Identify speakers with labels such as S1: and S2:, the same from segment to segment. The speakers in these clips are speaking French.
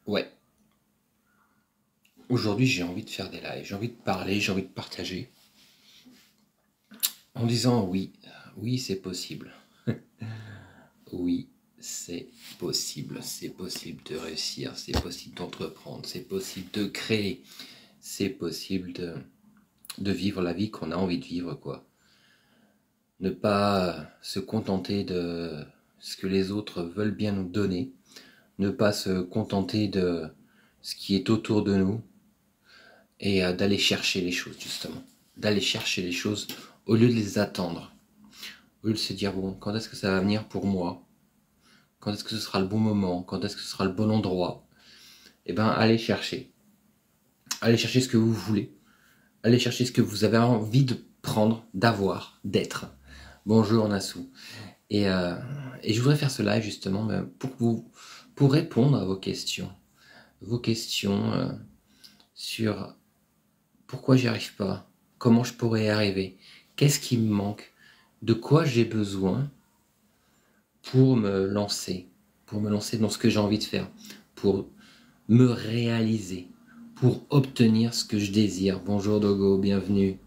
S1: Ouais, aujourd'hui j'ai envie de faire des lives, j'ai envie de parler, j'ai envie de partager en disant oui, oui c'est possible, oui c'est possible de réussir, c'est possible d'entreprendre, c'est possible de créer, c'est possible de vivre la vie qu'on a envie de vivre quoi. Ne pas se contenter de ce que les autres veulent bien nous donner, ne pas se contenter de ce qui est autour de nous, et d'aller chercher les choses justement. D'aller chercher les choses au lieu de les attendre. Au lieu de se dire bon, quand est-ce que ça va venir pour moi? Quand est-ce que ce sera le bon moment? Quand est-ce que ce sera le bon endroit? Eh ben allez chercher. Allez chercher ce que vous voulez. Allez chercher ce que vous avez envie de prendre, d'avoir, d'être. Bonjour Nassou. Et, euh, et je voudrais faire ce live justement pour répondre à vos questions. Vos questions sur pourquoi j'y arrive pas, comment je pourrais y arriver, qu'est-ce qui me manque, de quoi j'ai besoin pour me lancer dans ce que j'ai envie de faire, pour me réaliser, pour obtenir ce que je désire. Bonjour Dogo, bienvenue.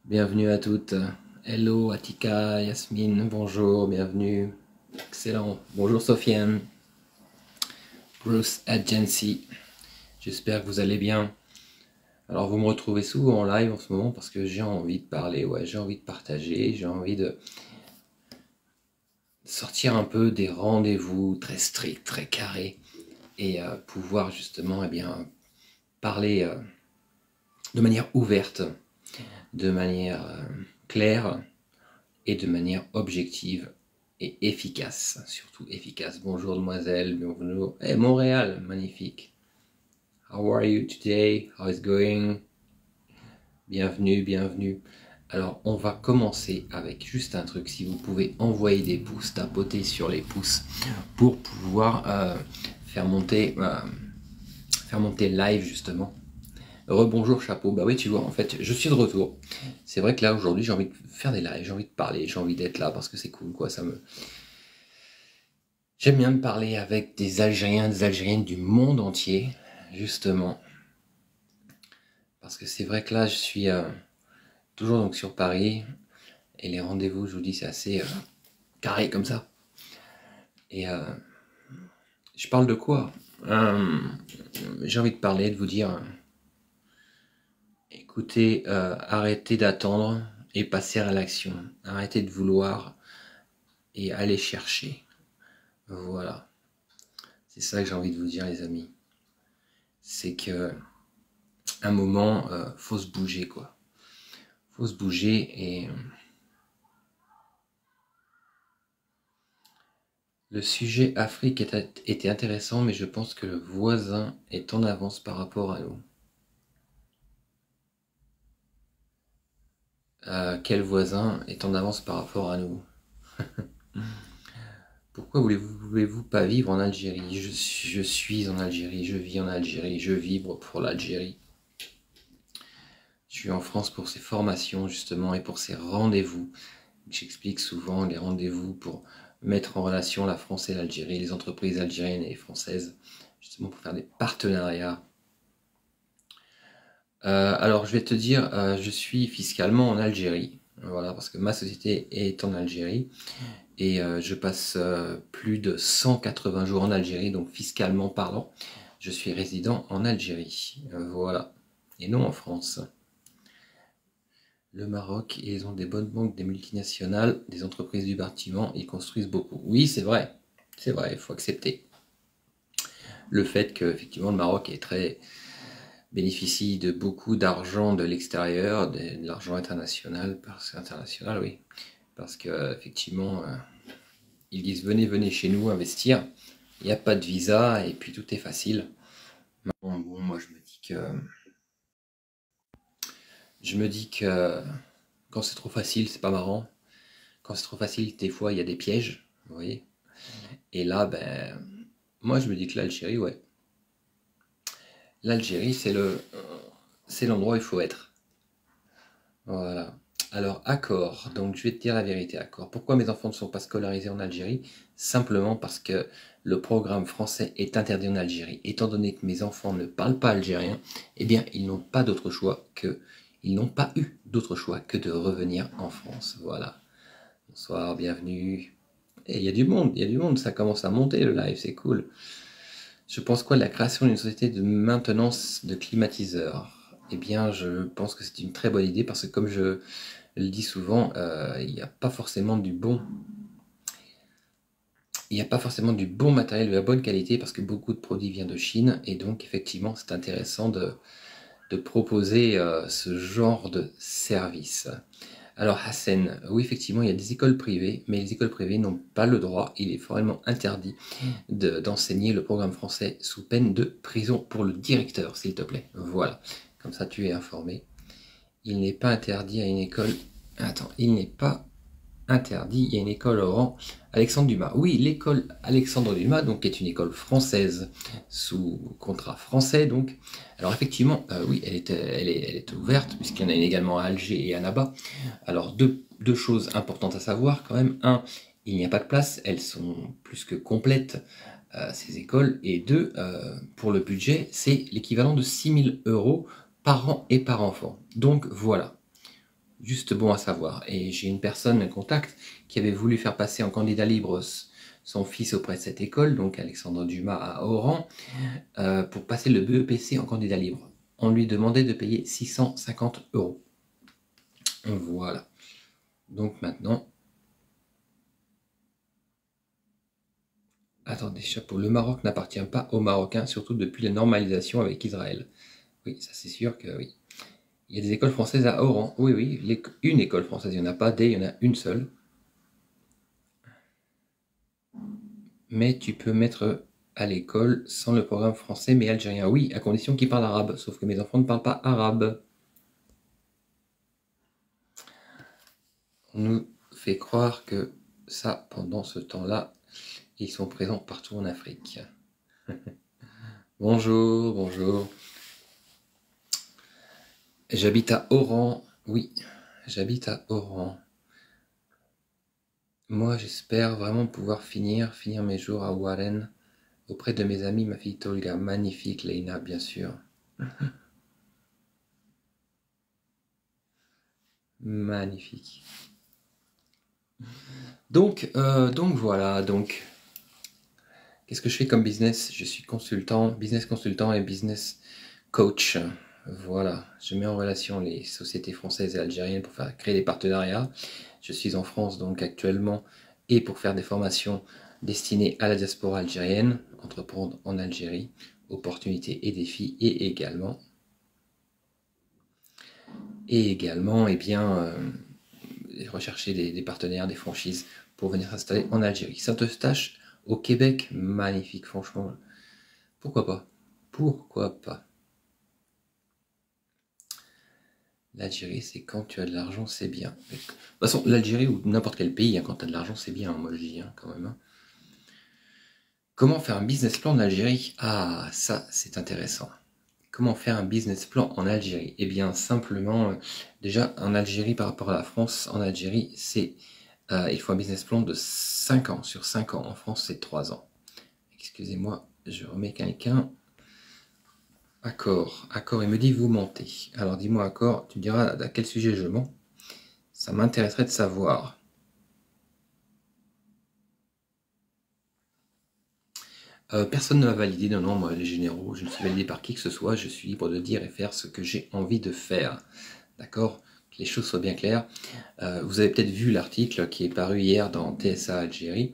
S1: Bienvenue à toutes. Hello Atika, Yasmine, bonjour, bienvenue. Excellent. Bonjour Sofiane. Bruce Agency. J'espère que vous allez bien. Alors vous me retrouvez souvent en live en ce moment parce que j'ai envie de parler, ouais, j'ai envie de partager, j'ai envie de sortir un peu des rendez-vous très stricts, très carrés et pouvoir justement parler de manière ouverte, de manière claire et de manière objective et efficace, surtout efficace. Bonjour demoiselle, bonjour. Hey, Montréal, magnifique. How are you today? How is going? Bienvenue, bienvenue. Alors, on va commencer avec juste un truc. Si vous pouvez envoyer des pouces, tapoter sur les pouces pour pouvoir faire monter live justement. Rebonjour chapeau. Bah oui, tu vois, en fait, je suis de retour. C'est vrai que là aujourd'hui, j'ai envie de faire des lives, j'ai envie de parler, j'ai envie d'être là parce que c'est cool, quoi. J'aime bien de parler avec des Algériens, des Algériennes du monde entier, justement, parce que c'est vrai que là, je suis toujours donc sur Paris. Et les rendez-vous, je vous dis, c'est assez carré comme ça. Et je parle de quoi? J'ai envie de parler, de vous dire, écoutez, arrêtez d'attendre et passez à l'action. Arrêtez de vouloir et allez chercher. Voilà. C'est ça que j'ai envie de vous dire, les amis. C'est que un moment, faut se bouger, quoi. Faut se bouger et le sujet Afrique était intéressant, mais je pense que le voisin est en avance par rapport à nous. Quel voisin est en avance par rapport à nous? Pourquoi voulez-vous pas vivre en Algérie? Je suis en Algérie, je vis en Algérie, je vibre pour l'Algérie. Je suis en France pour ces formations justement et pour ces rendez-vous. J'explique souvent les rendez-vous pour mettre en relation la France et l'Algérie, les entreprises algériennes et françaises, justement pour faire des partenariats. Alors je vais te dire, je suis fiscalement en Algérie, voilà, parce que ma société est en Algérie. Et je passe plus de 180 jours en Algérie, donc fiscalement parlant, je suis résident en Algérie. Voilà. Et non en France. Le Maroc, ils ont des bonnes banques, des multinationales, des entreprises du bâtiment, ils construisent beaucoup. Oui, c'est vrai. C'est vrai, il faut accepter le fait que effectivement le Maroc est très bénéficie de beaucoup d'argent de l'extérieur, de l'argent international, oui, parce que effectivement ils disent venez, venez chez nous investir. Il n'y a pas de visa et puis tout est facile. Bon, moi je me dis que quand c'est trop facile, c'est pas marrant. Quand c'est trop facile, des fois il y a des pièges, vous voyez. Et là, ben, moi je me dis que l'Algérie, ouais, l'Algérie c'est l'endroit où il faut être. Voilà. Alors, Accor, donc je vais te dire la vérité, Accor. Pourquoi mes enfants ne sont pas scolarisés en Algérie? Simplement parce que le programme français est interdit en Algérie. Étant donné que mes enfants ne parlent pas algérien, eh bien, ils n'ont pas d'autre choix que... Ils n'ont pas eu d'autre choix que de revenir en France. Voilà. Bonsoir, bienvenue. Et il y a du monde, ça commence à monter le live, c'est cool. Je pense quoi de la création d'une société de maintenance de climatiseurs? Eh bien, je pense que c'est une très bonne idée parce que comme je le dis souvent, il n'y a pas forcément du bon. Il n'y a pas forcément du bon matériel de la bonne qualité parce que beaucoup de produits viennent de Chine et donc effectivement c'est intéressant de proposer ce genre de service. Alors Hassan, oui effectivement il y a des écoles privées, mais les écoles privées n'ont pas le droit, il est formellement interdit d'enseigner le programme français sous peine de prison pour le directeur, s'il te plaît. Voilà, comme ça tu es informé. Il n'est pas interdit à une école... Attends, il n'est pas interdit, il y a une école au rang Alexandre Dumas. Oui, l'école Alexandre Dumas, donc, est une école française sous contrat français. Donc, alors effectivement, oui, elle est ouverte, puisqu'il y en a une également à Alger et à Naba. Alors, deux choses importantes à savoir quand même. Un, il n'y a pas de place, elles sont plus que complètes, ces écoles. Et deux, pour le budget, c'est l'équivalent de 6 000 € par an et par enfant. Donc, voilà. Juste bon à savoir. Et j'ai une personne, un contact, qui avait voulu faire passer en candidat libre son fils auprès de cette école, donc Alexandre Dumas à Oran, pour passer le BEPC en candidat libre. On lui demandait de payer 650 €. Voilà. Donc maintenant... Attendez, chapeau. Le Maroc n'appartient pas aux Marocains, surtout depuis la normalisation avec Israël. Oui, ça c'est sûr que oui. Il y a des écoles françaises à Oran. Oui, oui, une école française. Il n'y en a pas des, il y en a une seule. Mais tu peux mettre à l'école sans le programme français mais algérien. Oui, à condition qu'ils parlent arabe. Sauf que mes enfants ne parlent pas arabe. On nous fait croire que ça, pendant ce temps-là, ils sont présents partout en Afrique. Bonjour, bonjour. J'habite à Oran. Oui, j'habite à Oran. Moi, j'espère vraiment pouvoir finir mes jours à Warren, auprès de mes amis, ma fille Tolga. Magnifique, Leïna, bien sûr. Magnifique. Donc voilà, donc qu'est-ce que je fais comme business? Je suis consultant, business consultant et business coach. Voilà, je mets en relation les sociétés françaises et algériennes pour faire créer des partenariats. Je suis en France donc actuellement et pour faire des formations destinées à la diaspora algérienne, entreprendre en Algérie, opportunités et défis, et également eh bien, rechercher des partenaires, des franchises pour venir s'installer en Algérie. Saint-Eustache, au Québec, magnifique, franchement. Pourquoi pas? Pourquoi pas? L'Algérie, c'est quand tu as de l'argent, c'est bien. De toute façon, l'Algérie ou n'importe quel pays, hein, quand tu as de l'argent, c'est bien, moi je dis, hein, quand même. Hein. Comment faire un business plan en Algérie? Ah, ça, c'est intéressant. Comment faire un business plan en Algérie? Eh bien, simplement, déjà, en Algérie, par rapport à la France, en Algérie, c'est il faut un business plan de 5 ans. Sur 5 ans, en France, c'est 3 ans. Excusez-moi, je remets quelqu'un. Accord, il me dit vous mentez. Alors dis-moi Accord, tu me diras à quel sujet je mens. Ça m'intéresserait de savoir. Personne ne m'a validé, non, moi les généraux, je ne suis validé par qui que ce soit, je suis libre de dire et faire ce que j'ai envie de faire. D'accord? Que les choses soient bien claires. Vous avez peut-être vu l'article qui est paru hier dans TSA Algérie,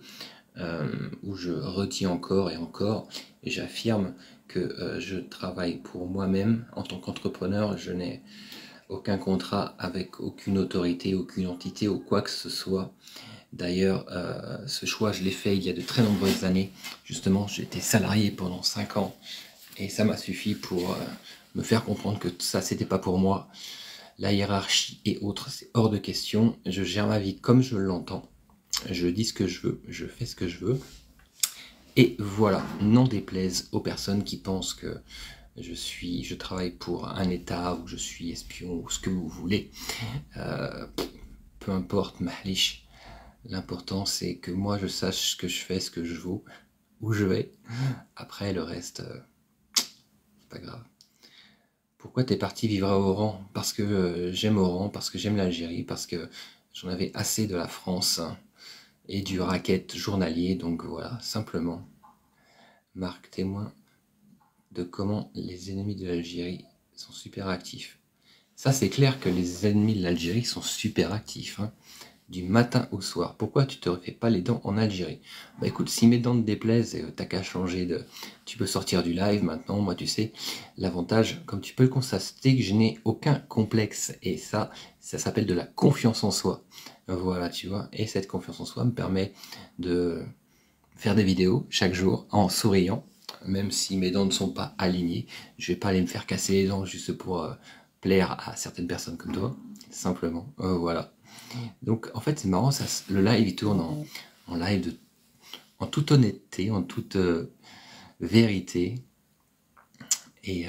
S1: où je redis encore et encore, et j'affirme que je travaille pour moi-même en tant qu'entrepreneur. Je n'ai aucun contrat avec aucune autorité, aucune entité ou quoi que ce soit. D'ailleurs, ce choix, je l'ai fait il y a de très nombreuses années. Justement, j'étais salarié pendant 5 ans et ça m'a suffi pour me faire comprendre que ça, c'était pas pour moi. La hiérarchie et autres, c'est hors de question. Je gère ma vie comme je l'entends. Je dis ce que je veux, je fais ce que je veux. Et voilà, n'en déplaise aux personnes qui pensent que je travaille pour un État, ou je suis espion, ou ce que vous voulez. Peu importe, mahlish. L'important c'est que moi je sache ce que je fais, ce que je vaux, où je vais. Après le reste, c'est pas grave. Pourquoi t'es parti vivre à Oran? Parce que j'aime Oran, parce que j'aime l'Algérie, parce que j'en avais assez de la France et du racket journalier, donc voilà, simplement. Marc, témoin de comment les ennemis de l'Algérie sont super actifs. Ça, c'est clair que les ennemis de l'Algérie sont super actifs, hein, du matin au soir. Pourquoi tu te refais pas les dents en Algérie? Bah écoute, si mes dents te déplaisent, t'as qu'à changer de... Tu peux sortir du live maintenant, moi tu sais, l'avantage, comme tu peux le constater, que je n'ai aucun complexe. Et ça s'appelle de la confiance en soi. Voilà, tu vois. Et cette confiance en soi me permet de faire des vidéos chaque jour en souriant, même si mes dents ne sont pas alignées. Je vais pas aller me faire casser les dents juste pour plaire à certaines personnes comme toi, simplement. Voilà. Donc en fait c'est marrant, ça, le live il tourne en live en toute honnêteté, en toute vérité. Et,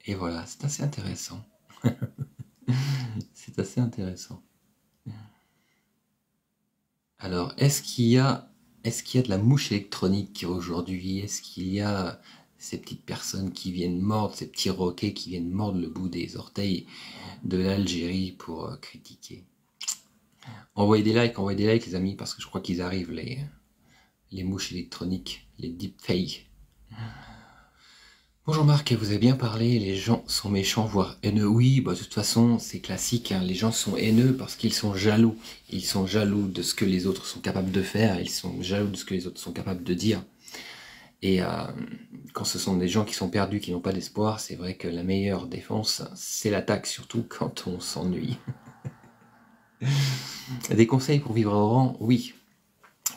S1: et voilà, c'est assez intéressant. C'est assez intéressant. Alors, est-ce qu'il y a de la mouche électronique aujourd'hui? Est-ce qu'il y a ces petites personnes qui viennent mordre, ces petits roquets qui viennent mordre le bout des orteils de l'Algérie pour critiquer? Envoyez des likes les amis, parce que je crois qu'ils arrivent, les mouches électroniques, les deepfakes. Bonjour Marc, vous avez bien parlé, les gens sont méchants, voire haineux. Oui, bah de toute façon, c'est classique, hein. Les gens sont haineux parce qu'ils sont jaloux. Ils sont jaloux de ce que les autres sont capables de faire, ils sont jaloux de ce que les autres sont capables de dire. Et quand ce sont des gens qui sont perdus, qui n'ont pas d'espoir, c'est vrai que la meilleure défense, c'est l'attaque, surtout quand on s'ennuie. Des conseils pour vivre à Oran? Oui.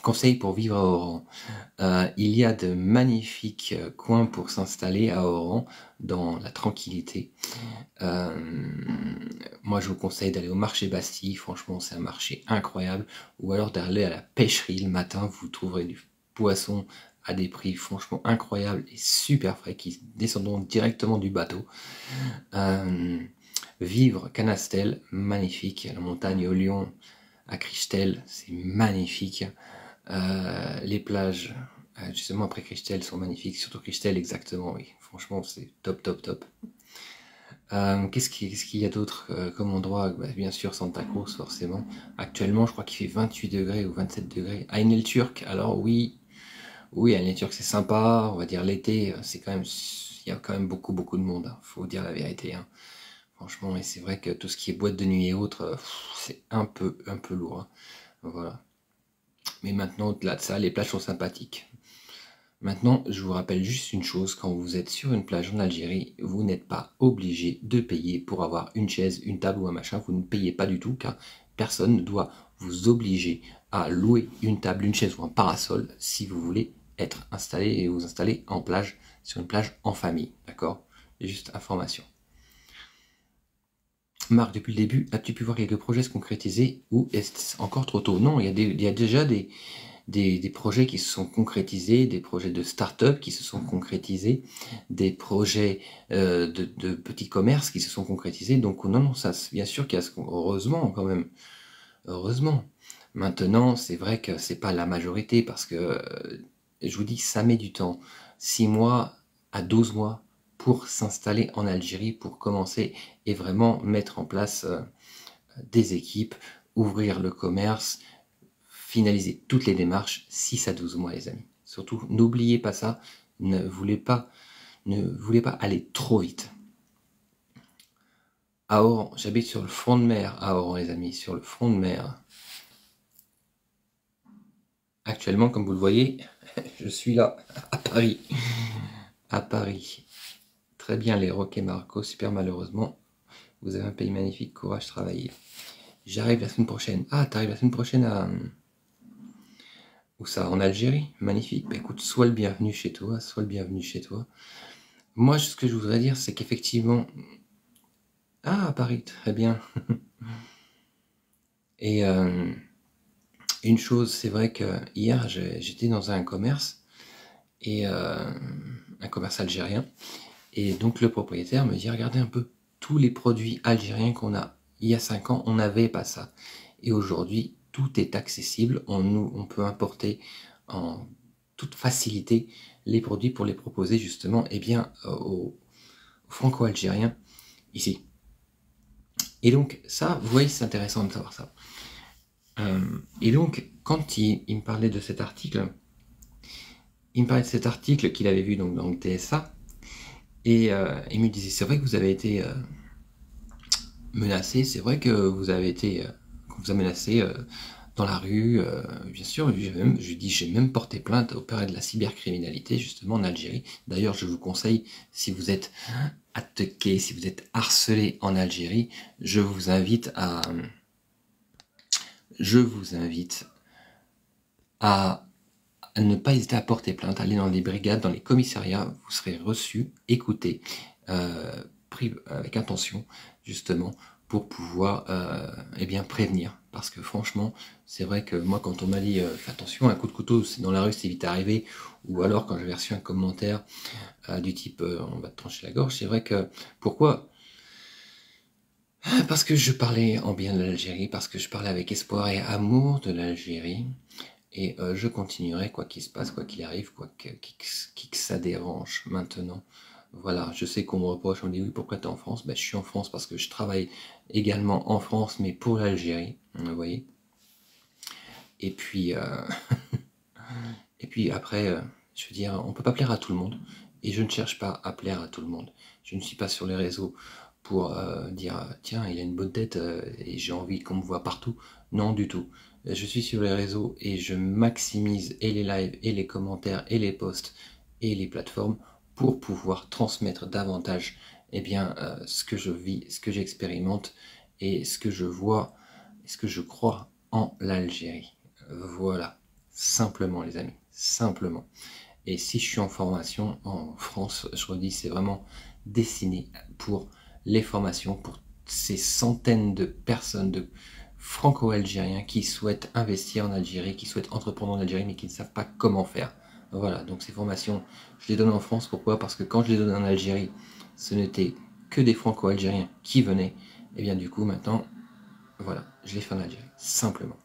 S1: Conseils pour vivre à Oran. Il y a de magnifiques coins pour s'installer à Oran dans la tranquillité. Moi je vous conseille d'aller au marché Bastille, franchement c'est un marché incroyable, ou alors d'aller à la pêcherie le matin, vous trouverez du poisson à des prix franchement incroyables et super frais qui descendront directement du bateau. Vivre Canastel, magnifique, la montagne au Lion à Christelle, c'est magnifique. Les plages, justement après Christelle, sont magnifiques, surtout Christelle, exactement, oui. Franchement, c'est top, top, top. Qu'est-ce qu'il y a d'autre comme endroit? Bah, bien sûr, Santa Cruz, forcément. Actuellement, je crois qu'il fait 28 degrés ou 27 degrés. Ain el Turk, alors oui, Ain el Turk, c'est sympa, on va dire l'été, c'est quand même, il y a quand même beaucoup, beaucoup de monde, hein, faut dire la vérité, hein. Franchement, et c'est vrai que tout ce qui est boîte de nuit et autres, c'est un peu lourd, hein. Voilà. Mais maintenant, au-delà de ça, les plages sont sympathiques. Maintenant, je vous rappelle juste une chose, quand vous êtes sur une plage en Algérie, vous n'êtes pas obligé de payer pour avoir une chaise, une table ou un machin, vous ne payez pas du tout, car personne ne doit vous obliger à louer une table, une chaise ou un parasol si vous voulez être installé et vous installer en plage, sur une plage en famille, d'accord? Juste information. Marc, depuis le début, as-tu pu voir quelques projets se concrétiser ou est-ce encore trop tôt? Non, il y a déjà des projets qui se sont concrétisés, des projets de start-up qui se sont concrétisés, des projets de petits commerces qui se sont concrétisés. Donc non, non, ça, bien sûr qu'il y a heureusement quand même, heureusement. Maintenant, c'est vrai que c'est pas la majorité parce que je vous dis, ça met du temps. 6 mois à 12 mois pour s'installer en Algérie, pour commencer et vraiment mettre en place des équipes, ouvrir le commerce, finaliser toutes les démarches, 6 à 12 mois les amis. Surtout, n'oubliez pas ça, ne voulez pas aller trop vite. À Oran, j'habite sur le front de mer à Oran les amis, sur le front de mer. Actuellement, comme vous le voyez, je suis là, à Paris. À Paris. Très bien les Roquets Marco, super malheureusement. Vous avez un pays magnifique, courage, travaillez. J'arrive la semaine prochaine. Ah, t'arrives la semaine prochaine à... Où ça? En Algérie? Magnifique. Bah écoute, sois le bienvenu chez toi, sois le bienvenu chez toi. Moi, ce que je voudrais dire, c'est qu'effectivement... Ah, à Paris, très bien. Et une chose, c'est vrai que hier, j'étais dans un commerce, et un commerce algérien, Et donc le propriétaire me dit, regardez un peu, tous les produits algériens qu'on a. Il y a 5 ans, on n'avait pas ça. Et aujourd'hui, tout est accessible. On peut importer en toute facilité les produits pour les proposer justement aux franco-algériens ici. Et donc ça, vous voyez, c'est intéressant de savoir ça. Et donc, quand il me parlait de cet article, qu'il avait vu donc, dans le TSA, et il me disait, c'est vrai que vous avez été menacé, c'est vrai que vous avez été, qu'on vous a menacé dans la rue, bien sûr, je dis, j'ai même porté plainte au père de la cybercriminalité, justement, en Algérie. D'ailleurs, je vous conseille, si vous êtes attaqué, si vous êtes harcelé en Algérie, je vous invite à ne pas hésiter à porter plainte, aller dans les brigades, dans les commissariats, vous serez reçu, écouté, pris avec attention, justement, pour pouvoir prévenir. Parce que franchement, c'est vrai que moi, quand on m'a dit fais attention, un coup de couteau, c'est dans la rue, c'est vite arrivé, ou alors quand j'avais reçu un commentaire du type on va te trancher la gorge, c'est vrai que pourquoi? Parce que je parlais en bien de l'Algérie, parce que je parlais avec espoir et amour de l'Algérie, et je continuerai quoi qu'il se passe, quoi qu'il arrive, qui que ça dérange maintenant. Voilà, je sais qu'on me reproche, on me dit oui, pourquoi tu es en France? Ben, je suis en France parce que je travaille également en France, mais pour l'Algérie, vous voyez. Et puis, et puis après, je veux dire, on peut pas plaire à tout le monde, et je ne cherche pas à plaire à tout le monde. Je ne suis pas sur les réseaux pour dire tiens, il a une bonne tête et j'ai envie qu'on me voit partout. Non, du tout. Je suis sur les réseaux et je maximise et les lives et les commentaires et les posts et les plateformes pour pouvoir transmettre davantage ce que je vis, ce que j'expérimente et ce que je vois, ce que je crois en l'Algérie. Voilà, simplement les amis, simplement. Et si je suis en formation en France, je redis, c'est vraiment destiné pour les formations, pour ces centaines de personnes, de franco-algériens qui souhaitent investir en Algérie, qui souhaitent entreprendre en Algérie, mais qui ne savent pas comment faire. Voilà, donc ces formations, je les donne en France. Pourquoi? Parce que quand je les donne en Algérie, ce n'était que des franco-algériens qui venaient. Et bien du coup, maintenant, voilà, je les fais en Algérie, simplement.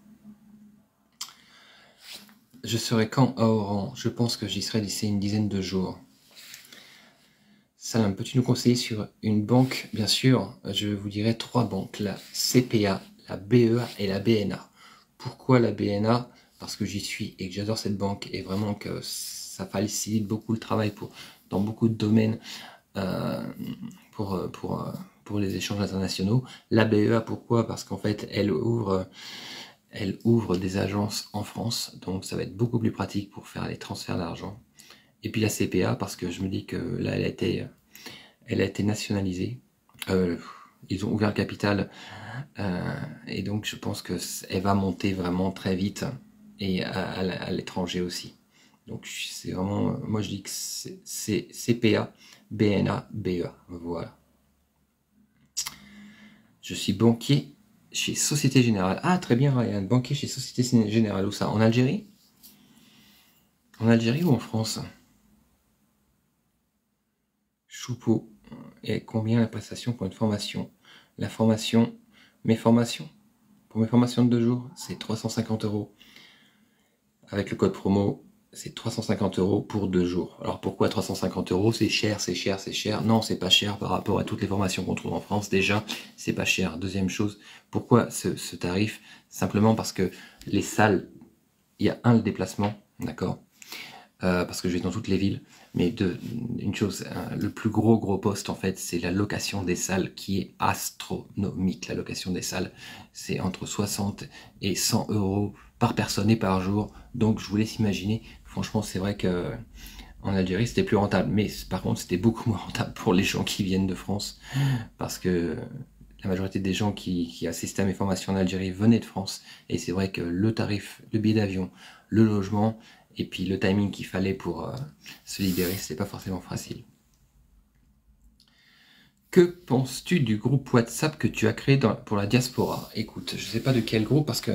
S1: Je serai quand à Oran? Je pense que j'y serai d'ici une dizaine de jours. Salam, peux-tu nous conseiller sur une banque? Bien sûr, je vous dirai 3 banques, la CPA, la BEA et la BNA. Pourquoi la BNA? Parce que j'y suis et que j'adore cette banque et vraiment que ça facilite beaucoup le travail dans beaucoup de domaines pour les échanges internationaux. La BEA, pourquoi? Parce qu'en fait, elle ouvre des agences en France, donc ça va être beaucoup plus pratique pour faire les transferts d'argent. Et puis la CPA, parce que je me dis que là, elle a été nationalisée. Ils ont ouvert le capital, et donc je pense qu'elle va monter vraiment très vite, et à l'étranger aussi. Donc c'est vraiment, moi je dis que c'est CPA, BNA, BEA, voilà. Je suis banquier chez Société Générale. Ah, très bien, Ryan. Banquier chez Société Générale. Où ça? En Algérie? En Algérie ou en France? Choupeau. Et combien la prestation pour une formation? La formation, pour mes formations de 2 jours, c'est 350 €. Avec le code promo, c'est 350 € pour 2 jours. Alors pourquoi 350 €? C'est cher, c'est cher, c'est cher. Non, c'est pas cher par rapport à toutes les formations qu'on trouve en France. Déjà, c'est pas cher. Deuxième chose, pourquoi ce tarif? Simplement parce que les salles, il y a le déplacement, d'accord, parce que je vais dans toutes les villes. Mais une chose, le plus gros poste en fait, c'est la location des salles qui est astronomique. La location des salles, c'est entre 60 et 100 € par personne et par jour. Donc je vous laisse imaginer. Franchement, c'est vrai que en Algérie, c'était plus rentable. Mais par contre, c'était beaucoup moins rentable pour les gens qui viennent de France. Parce que la majorité des gens qui assistaient à mes formations en Algérie venaient de France. Et c'est vrai que le tarif, le billet d'avion, le logement, et puis le timing qu'il fallait pour se libérer, c'était pas forcément facile. Que penses-tu du groupe WhatsApp que tu as créé pour la diaspora? Écoute, je sais pas de quel groupe, parce que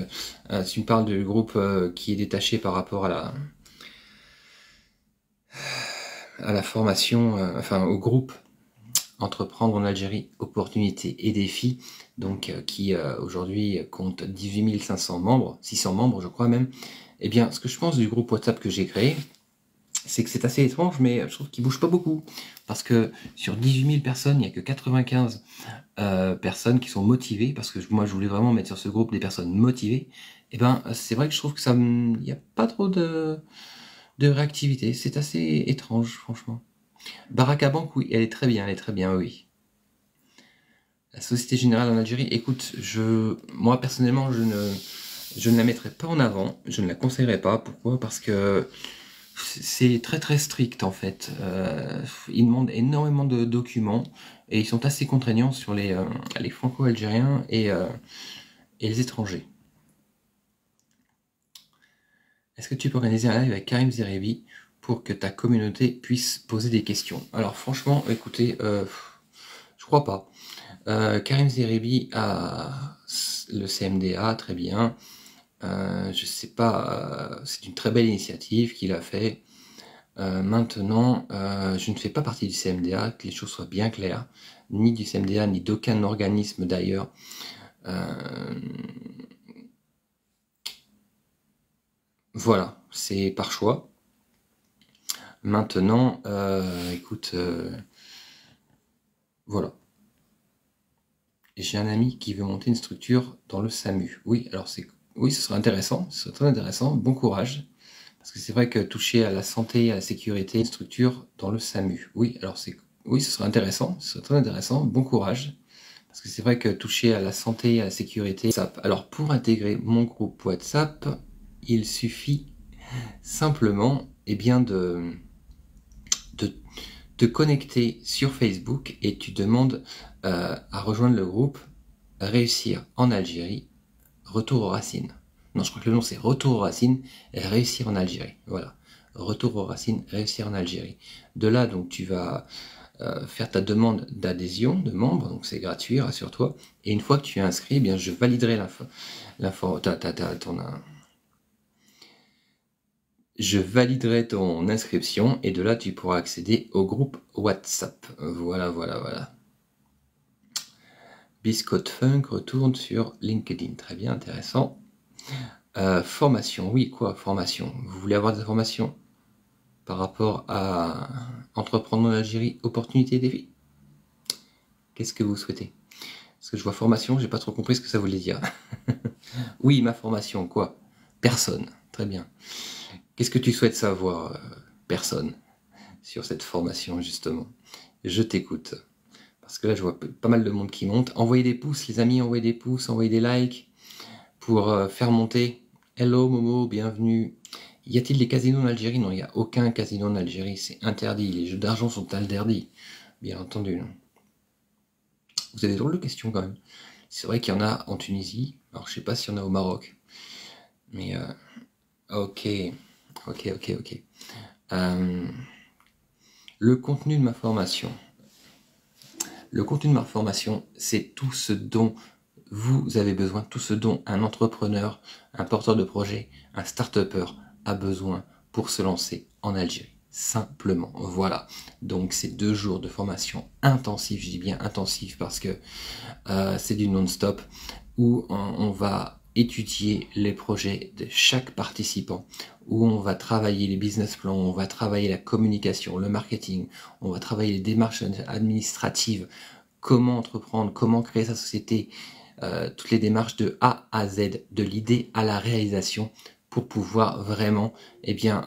S1: tu me parles du groupe qui est détaché par rapport à à la formation, enfin au groupe Entreprendre en Algérie, opportunités et défis, donc qui aujourd'hui compte 18 500 membres, 600 membres je crois même. Eh bien, ce que je pense du groupe WhatsApp que j'ai créé, c'est que c'est assez étrange, mais je trouve qu'il bouge pas beaucoup. Parce que sur 18 000 personnes, il n'y a que 95 personnes qui sont motivées, parce que moi je voulais vraiment mettre sur ce groupe des personnes motivées. Et ben c'est vrai que je trouve que ça, il n'y a pas trop de réactivité. C'est assez étrange, franchement. Baraka Bank, oui, elle est très bien, oui. La Société Générale en Algérie, écoute, moi personnellement, je ne la mettrai pas en avant, je ne la conseillerais pas. Pourquoi? Parce que c'est très très strict en fait. Ils demandent énormément de documents et ils sont assez contraignants sur les franco-algériens et les étrangers. Est-ce que tu peux organiser un live avec Karim Zerebi pour que ta communauté puisse poser des questions? Alors franchement, écoutez, je crois pas. Karim Zerebi a le CMDA, très bien. Je sais pas, c'est une très belle initiative qu'il a fait. Maintenant, je ne fais pas partie du CMDA, que les choses soient bien claires, ni du CMDA, ni d'aucun organisme d'ailleurs. Voilà, c'est par choix. Maintenant, écoute, voilà. J'ai un ami qui veut monter une structure dans le SAMU. Oui, alors oui, ce serait intéressant, ce serait très intéressant. Bon courage. Parce que c'est vrai que toucher à la santé, à la sécurité, une structure dans le SAMU. Oui, alors oui, ce serait intéressant, ce serait très intéressant. Bon courage. Parce que c'est vrai que toucher à la santé, à la sécurité, alors pour intégrer mon groupe WhatsApp, il suffit simplement, eh bien, de te connecter sur Facebook et tu demandes à rejoindre le groupe Réussir en Algérie, Retour aux racines. Non, je crois que le nom c'est Retour aux racines et Réussir en Algérie. Voilà. Retour aux racines, Réussir en Algérie. De là, donc, tu vas faire ta demande d'adhésion, de membre, donc c'est gratuit, rassure-toi. Et une fois que tu es inscrit, eh bien, je validerai je validerai ton inscription et de là, tu pourras accéder au groupe WhatsApp. Voilà, voilà, voilà. Biscotte Funk retourne sur LinkedIn. Très bien, intéressant. Formation, oui, quoi, formation? Vous voulez avoir des informations par rapport à entreprendre en Algérie, opportunités et défis? Qu'est-ce que vous souhaitez? Parce que je vois formation, j'ai pas trop compris ce que ça voulait dire. Oui, ma formation, quoi? Personne. Très bien. Qu'est-ce que tu souhaites savoir, personne, sur cette formation, justement? Je t'écoute. Parce que là, je vois pas mal de monde qui monte. Envoyez des pouces, les amis, envoyez des pouces, envoyez des likes pour faire monter. Hello Momo, bienvenue. Y a-t-il des casinos en Algérie? Non, il n'y a aucun casino en Algérie, c'est interdit. Les jeux d'argent sont interdits, bien entendu. Vous avez des drôles de questions quand même. C'est vrai qu'il y en a en Tunisie, alors je sais pas s'il y en a au Maroc. Mais ok. Le contenu de ma formation. Le contenu de ma formation, c'est tout ce dont vous avez besoin, tout ce dont un entrepreneur, un porteur de projet, un start-upper a besoin pour se lancer en Algérie. Simplement, voilà. Donc c'est 2 jours de formation intensive, je dis bien intensive parce que c'est du non-stop où on va étudier les projets de chaque participant, où on va travailler les business plans, on va travailler la communication, le marketing, on va travailler les démarches administratives, comment entreprendre, comment créer sa société, toutes les démarches de A à Z, de l'idée à la réalisation, pour pouvoir vraiment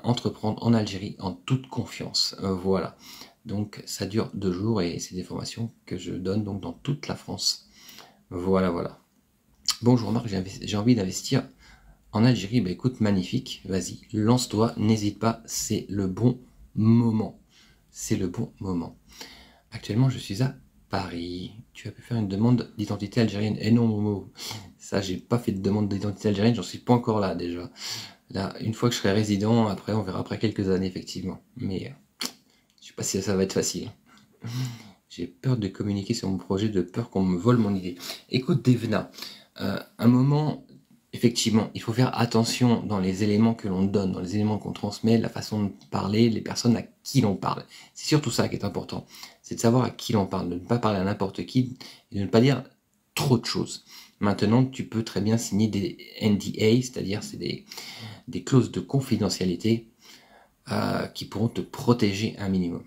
S1: entreprendre en Algérie en toute confiance. Voilà. Donc ça dure 2 jours et c'est des formations que je donne donc dans toute la France. Voilà, voilà. Bon, je remarque, j'ai envie d'investir en Algérie. Bah écoute, magnifique, vas-y, lance-toi, n'hésite pas, c'est le bon moment. C'est le bon moment. Actuellement, je suis à Paris. Tu as pu faire une demande d'identité algérienne. Eh non, Momo, ça, j'ai pas fait de demande d'identité algérienne, j'en suis pas encore là déjà. Là, une fois que je serai résident, après, on verra après quelques années, effectivement. Mais je sais pas si ça va être facile. J'ai peur de communiquer sur mon projet, de peur qu'on me vole mon idée. Écoute, Devna, un moment, effectivement, il faut faire attention dans les éléments que l'on donne, dans les éléments qu'on transmet, la façon de parler, les personnes à qui l'on parle. C'est surtout ça qui est important, c'est de savoir à qui l'on parle, de ne pas parler à n'importe qui et de ne pas dire trop de choses. Maintenant, tu peux très bien signer des NDA, c'est-à-dire c'est des clauses de confidentialité qui pourront te protéger un minimum.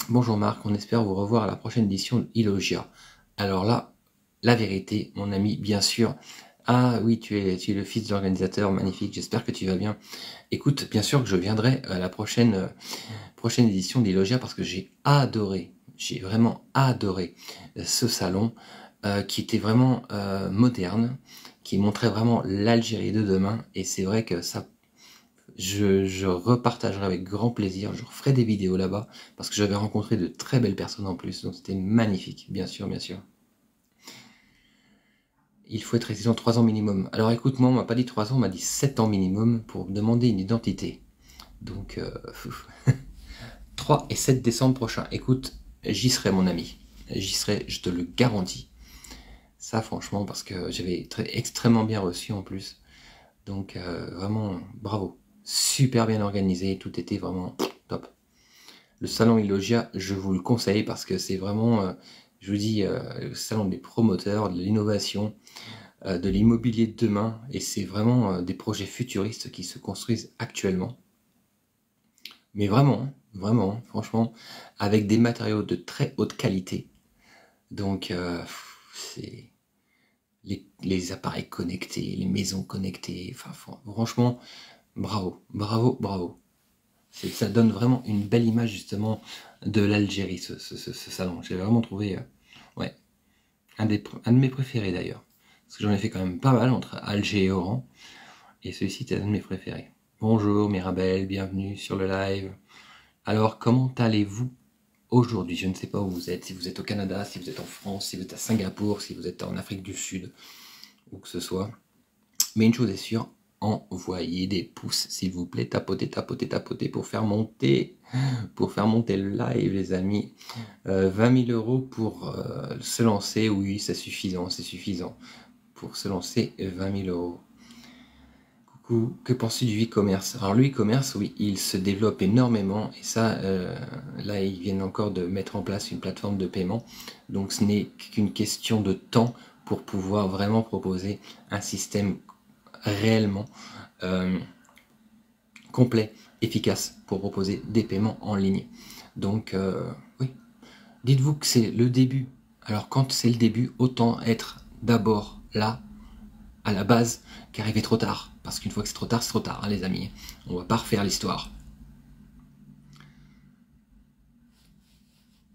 S1: Bonjour Marc, on espère vous revoir à la prochaine édition de Elogia. Alors là, la vérité, mon ami, bien sûr. Ah oui, tu es le fils de l'organisateur, magnifique, j'espère que tu vas bien. Écoute, bien sûr que je viendrai à la prochaine édition d'Elogia parce que j'ai vraiment adoré ce salon qui était vraiment moderne, qui montrait vraiment l'Algérie de demain, et c'est vrai que ça, je repartagerai avec grand plaisir, je referai des vidéos là-bas, parce que j'avais rencontré de très belles personnes en plus, donc c'était magnifique, bien sûr, bien sûr. Il faut être résident 3 ans minimum. Alors écoute, moi on m'a pas dit 3 ans, on m'a dit 7 ans minimum pour demander une identité. Donc 3 et 7 décembre prochain. Écoute, j'y serai mon ami. J'y serai, je te le garantis. Ça franchement, parce que j'avais extrêmement bien reçu en plus. Donc vraiment, bravo. Super bien organisé, tout était vraiment top. Le salon Elogia, je vous le conseille parce que c'est vraiment, je vous dis, le salon des promoteurs, de l'innovation, de l'immobilier de demain, et c'est vraiment des projets futuristes qui se construisent actuellement. Mais vraiment, vraiment, franchement, avec des matériaux de très haute qualité. Donc, c'est les appareils connectés, les maisons connectées, enfin, franchement, bravo, bravo, bravo. Ça donne vraiment une belle image justement de l'Algérie, ce salon. J'ai vraiment trouvé, ouais, un de mes préférés d'ailleurs. Parce que j'en ai fait quand même pas mal entre Alger et Oran. Et celui-ci est un de mes préférés. Bonjour Mirabel, bienvenue sur le live. Alors, comment allez-vous aujourd'hui? Je ne sais pas où vous êtes, si vous êtes au Canada, si vous êtes en France, si vous êtes à Singapour, si vous êtes en Afrique du Sud, où que ce soit. Mais une chose est sûre, envoyez des pouces, s'il vous plaît, tapotez, tapotez, tapotez pour faire monter le live, les amis. 20 000 € pour se lancer, oui, c'est suffisant, pour se lancer 20 000 €. Coucou, que penses-tu du e-commerce? Alors le e-commerce, oui, il se développe énormément, et ça, là, ils viennent encore de mettre en place une plateforme de paiement, donc ce n'est qu'une question de temps pour pouvoir vraiment proposer un système réellement complet, efficace, pour proposer des paiements en ligne. Donc, oui, dites-vous que c'est le début. Alors quand c'est le début, autant être d'abord là, à la base, qu'arriver trop tard. Parce qu'une fois que c'est trop tard, hein, les amis. On va pas refaire l'histoire.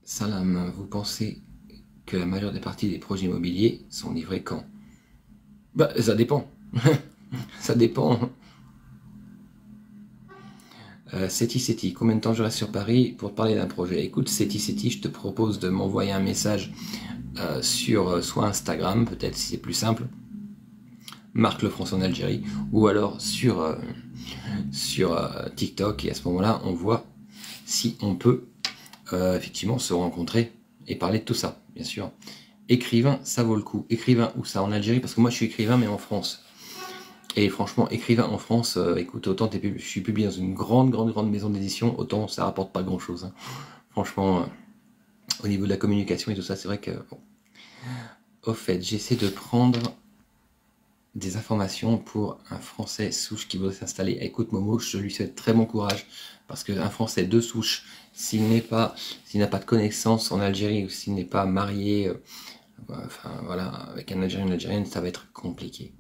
S1: Salam, vous pensez que la majeure des parties des projets immobiliers sont livrés quand? Bah, ça dépend. Ça dépend. Seti, combien de temps je reste sur Paris pour te parler d'un projet? Écoute, Seti, je te propose de m'envoyer un message sur soit Instagram, peut-être si c'est plus simple, Marc Lefrançois en Algérie, ou alors sur TikTok, et à ce moment-là, on voit si on peut effectivement se rencontrer et parler de tout ça, bien sûr. Écrivain, ça vaut le coup. Écrivain, où ça? En Algérie? Parce que moi, je suis écrivain, mais en France. Et franchement, écrivain en France, écoute, autant je suis publié dans une grande maison d'édition, autant ça rapporte pas grand-chose. Hein. Franchement, au niveau de la communication et tout ça, c'est vrai que... Bon. Au fait, j'essaie de prendre des informations pour un Français souche qui veut s'installer. Écoute Momo, je lui souhaite très bon courage, parce qu'un Français de souche, s'il n'a pas de connaissances en Algérie, ou s'il n'est pas marié, enfin voilà, avec un Algérien ou une Algérienne, ça va être compliqué.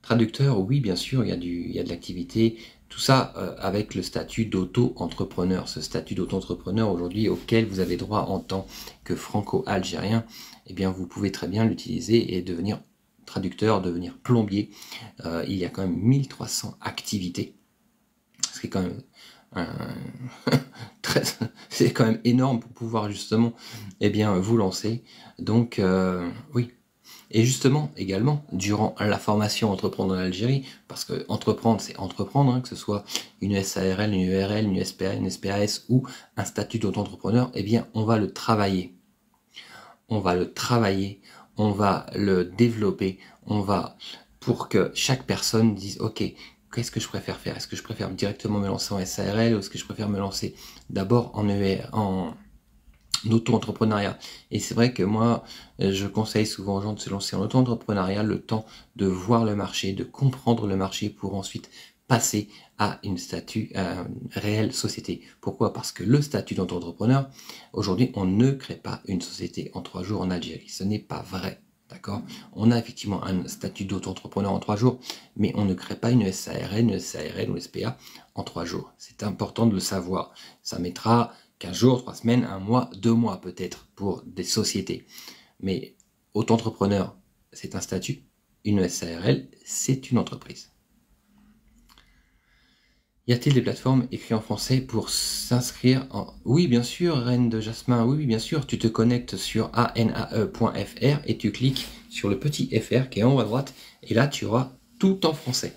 S1: Traducteur, oui, bien sûr, il y a de l'activité, tout ça avec le statut d'auto-entrepreneur. Ce statut d'auto-entrepreneur aujourd'hui auquel vous avez droit en tant que franco-algérien, eh bien vous pouvez très bien l'utiliser et devenir traducteur, devenir plombier. Il y a quand même 1300 activités, ce qui est quand même c'est quand même énorme pour pouvoir justement vous lancer. Donc oui. Et justement, également, durant la formation Entreprendre en Algérie, parce que entreprendre, c'est entreprendre, hein, que ce soit une SARL, une URL, une SPA, une SPAS ou un statut d'auto-entrepreneur, on va le travailler. On va le travailler, on va le développer, on va
S2: pour que chaque personne dise, ok, qu'est-ce que je préfère faire? Est-ce que je préfère directement me lancer en SARL ou est-ce que je préfère me lancer d'abord en auto-entrepreneuriat? Et c'est vrai que moi, je conseille souvent aux gens de se lancer en auto-entrepreneuriat, le temps de voir le marché, de comprendre le marché pour ensuite passer à une réelle société. Pourquoi? Parce que le statut d'auto-entrepreneur, aujourd'hui, on ne crée pas une société en 3 jours en Algérie. Ce n'est pas vrai. D'accord? On a effectivement un statut d'auto-entrepreneur en 3 jours, mais on ne crée pas une SARL, une SARL ou SPA en 3 jours. C'est important de le savoir. Ça mettra 15 jours, 3 semaines, 1 mois, 2 mois peut-être pour des sociétés. Mais auto-entrepreneur, c'est un statut. Une SARL, c'est une entreprise. Y a-t-il des plateformes écrites en français pour s'inscrire en... Oui, bien sûr, Reine de Jasmin, oui, bien sûr. Tu te connectes sur anae.fr et tu cliques sur le petit FR qui est en haut à droite. Et là, tu auras tout en français.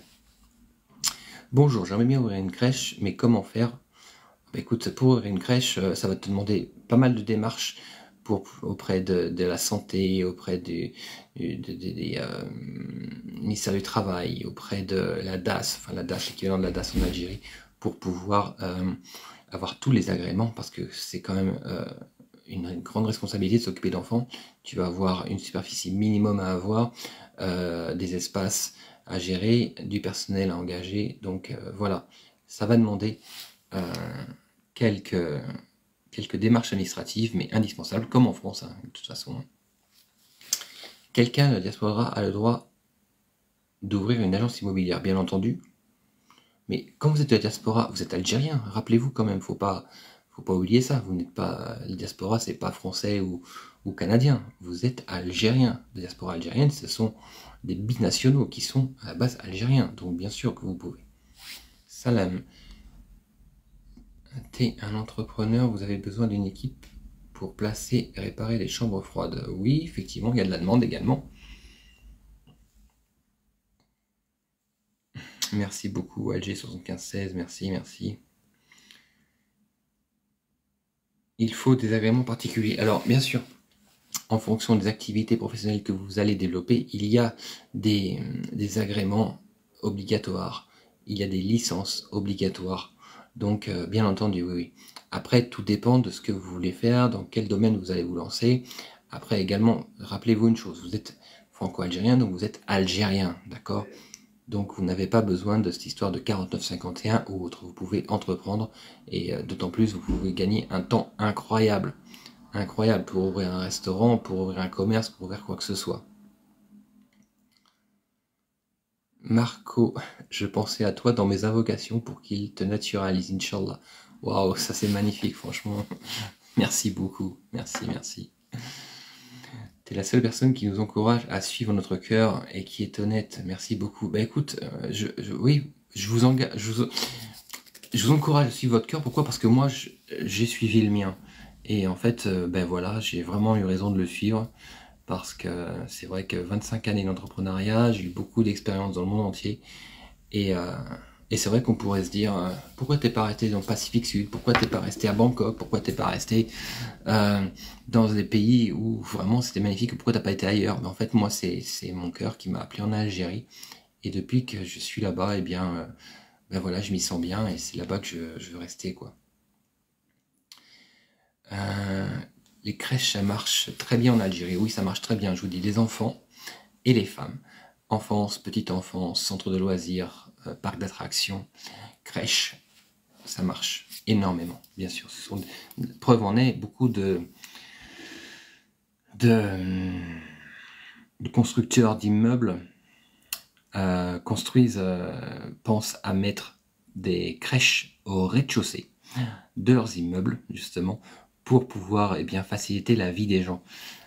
S2: Bonjour, j'aimerais bien ouvrir une crèche, mais comment faire? Bah, écoute, pour ouvrir une crèche, ça va te demander pas mal de démarches auprès de la santé, auprès des ministères du Travail, auprès de la DAS, enfin la DAS, l'équivalent de la DAS en Algérie, pour pouvoir avoir tous les agréments, parce que c'est quand même une grande responsabilité de s'occuper d'enfants. Tu vas avoir une superficie minimum à avoir, des espaces à gérer, du personnel à engager, donc voilà, ça va demander quelques démarches administratives, mais indispensables, comme en France, hein, de toute façon. Quelqu'un de la diaspora a le droit d'ouvrir une agence immobilière, bien entendu. Mais quand vous êtes de la diaspora, vous êtes algérien. Rappelez-vous quand même, faut pas oublier ça. Vous n'êtes pas la diaspora, c'est pas français ou canadien. Vous êtes algérien. La diaspora algérienne, ce sont des binationaux qui sont à la base algériens. Donc bien sûr que vous pouvez. Salam. T'es un entrepreneur, vous avez besoin d'une équipe pour placer et réparer les chambres froides. Oui, effectivement, il y a de la demande également. Merci beaucoup, LG7516, merci. Il faut des agréments particuliers. Alors, bien sûr, en fonction des activités professionnelles que vous allez développer, il y a des agréments obligatoires. Il y a des licences obligatoires. Donc, bien entendu, oui. Après, tout dépend de ce que vous voulez faire, dans quel domaine vous allez vous lancer. Après, également, rappelez-vous une chose, vous êtes franco-algérien, donc vous êtes algérien, d'accord? Donc, vous n'avez pas besoin de cette histoire de 49-51 ou autre. Vous pouvez entreprendre et d'autant plus, vous pouvez gagner un temps incroyable. Incroyable pour ouvrir un restaurant, pour ouvrir un commerce, pour ouvrir quoi que ce soit. Marco, je pensais à toi dans mes invocations pour qu'il te naturalise, Inch'Allah. Waouh, ça c'est magnifique, franchement. Merci beaucoup. Merci. T'es la seule personne qui nous encourage à suivre notre cœur et qui est honnête. Merci beaucoup. Bah écoute, oui, je vous encourage à suivre votre cœur. Pourquoi? Parce que moi, j'ai suivi le mien. Et en fait, ben voilà, j'ai vraiment eu raison de le suivre. Parce que c'est vrai que 25 années d'entrepreneuriat, j'ai eu beaucoup d'expérience dans le monde entier. Et c'est vrai qu'on pourrait se dire, pourquoi t'es pas resté dans le Pacifique Sud? Pourquoi t'es pas resté à Bangkok? Pourquoi t'es pas resté dans des pays où vraiment c'était magnifique? Pourquoi t'as pas été ailleurs? Mais en fait, moi, c'est mon cœur qui m'a appelé en Algérie. Et depuis que je suis là-bas, eh bien, ben voilà, je m'y sens bien et c'est là-bas que je veux rester, quoi. Les crèches, ça marche très bien en Algérie. Oui, ça marche très bien. Je vous dis, les enfants et les femmes. Enfance, petite enfance, centre de loisirs, parc d'attractions, crèche, ça marche énormément, bien sûr. Preuve en est, beaucoup de constructeurs d'immeubles pensent à mettre des crèches au rez-de-chaussée de leurs immeubles, justement, pour pouvoir faciliter la vie des gens.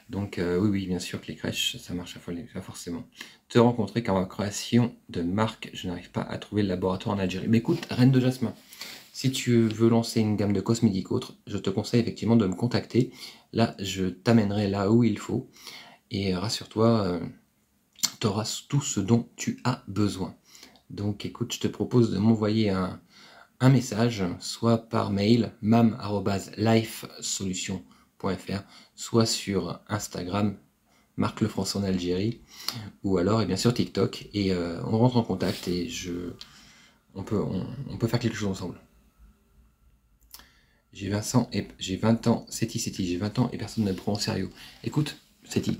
S2: Donc oui, bien sûr que les crèches, ça marche pas forcément. Te rencontrer car ma création de marque, je n'arrive pas à trouver le laboratoire en Algérie. Mais écoute, Reine de Jasmin, si tu veux lancer une gamme de cosmétiques autres, je te conseille effectivement de me contacter. Là, je t'amènerai là où il faut. Et rassure-toi, tu auras tout ce dont tu as besoin. Donc écoute, je te propose de m'envoyer un message, soit par mail, mam@lifesolution.fr, soit sur Instagram, Marc Le France en Algérie, ou alors et bien sûr TikTok, et on rentre en contact et on peut faire quelque chose ensemble. J'ai 20 ans, Seti, j'ai 20 ans et personne ne me prend au sérieux. Écoute, Seti,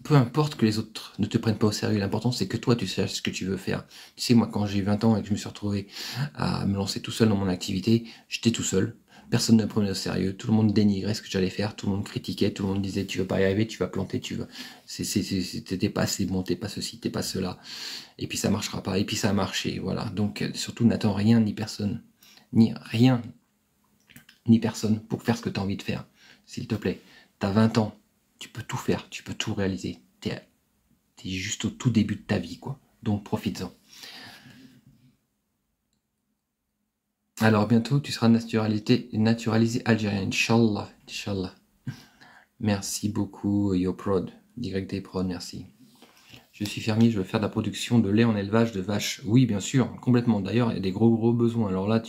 S2: peu importe que les autres ne te prennent pas au sérieux, l'important c'est que toi tu saches ce que tu veux faire. Tu sais, moi quand j'ai 20 ans et que je me suis retrouvé à me lancer tout seul dans mon activité, j'étais tout seul, personne ne me prenait au sérieux, tout le monde dénigrait ce que j'allais faire, tout le monde critiquait, tout le monde disait tu vas pas y arriver, tu vas planter, t'es pas assez bon, t'es pas ceci, t'es pas cela, et puis ça marchera pas, et puis ça a marché, voilà. Donc surtout n'attends rien ni personne, ni rien, ni personne pour faire ce que tu as envie de faire, s'il te plaît. T'as 20 ans, tu peux tout faire, tu peux tout réaliser. T'es juste au tout début de ta vie, quoi. Donc profites-en. Alors bientôt, tu seras naturalisé algérien, Inch'Allah, Inch'Allah. Merci beaucoup, YoProd, YT Prod, merci. Je suis fermier, je veux faire de la production de lait en élevage de vaches. Oui, bien sûr, complètement. D'ailleurs, il y a des gros besoins. Alors là,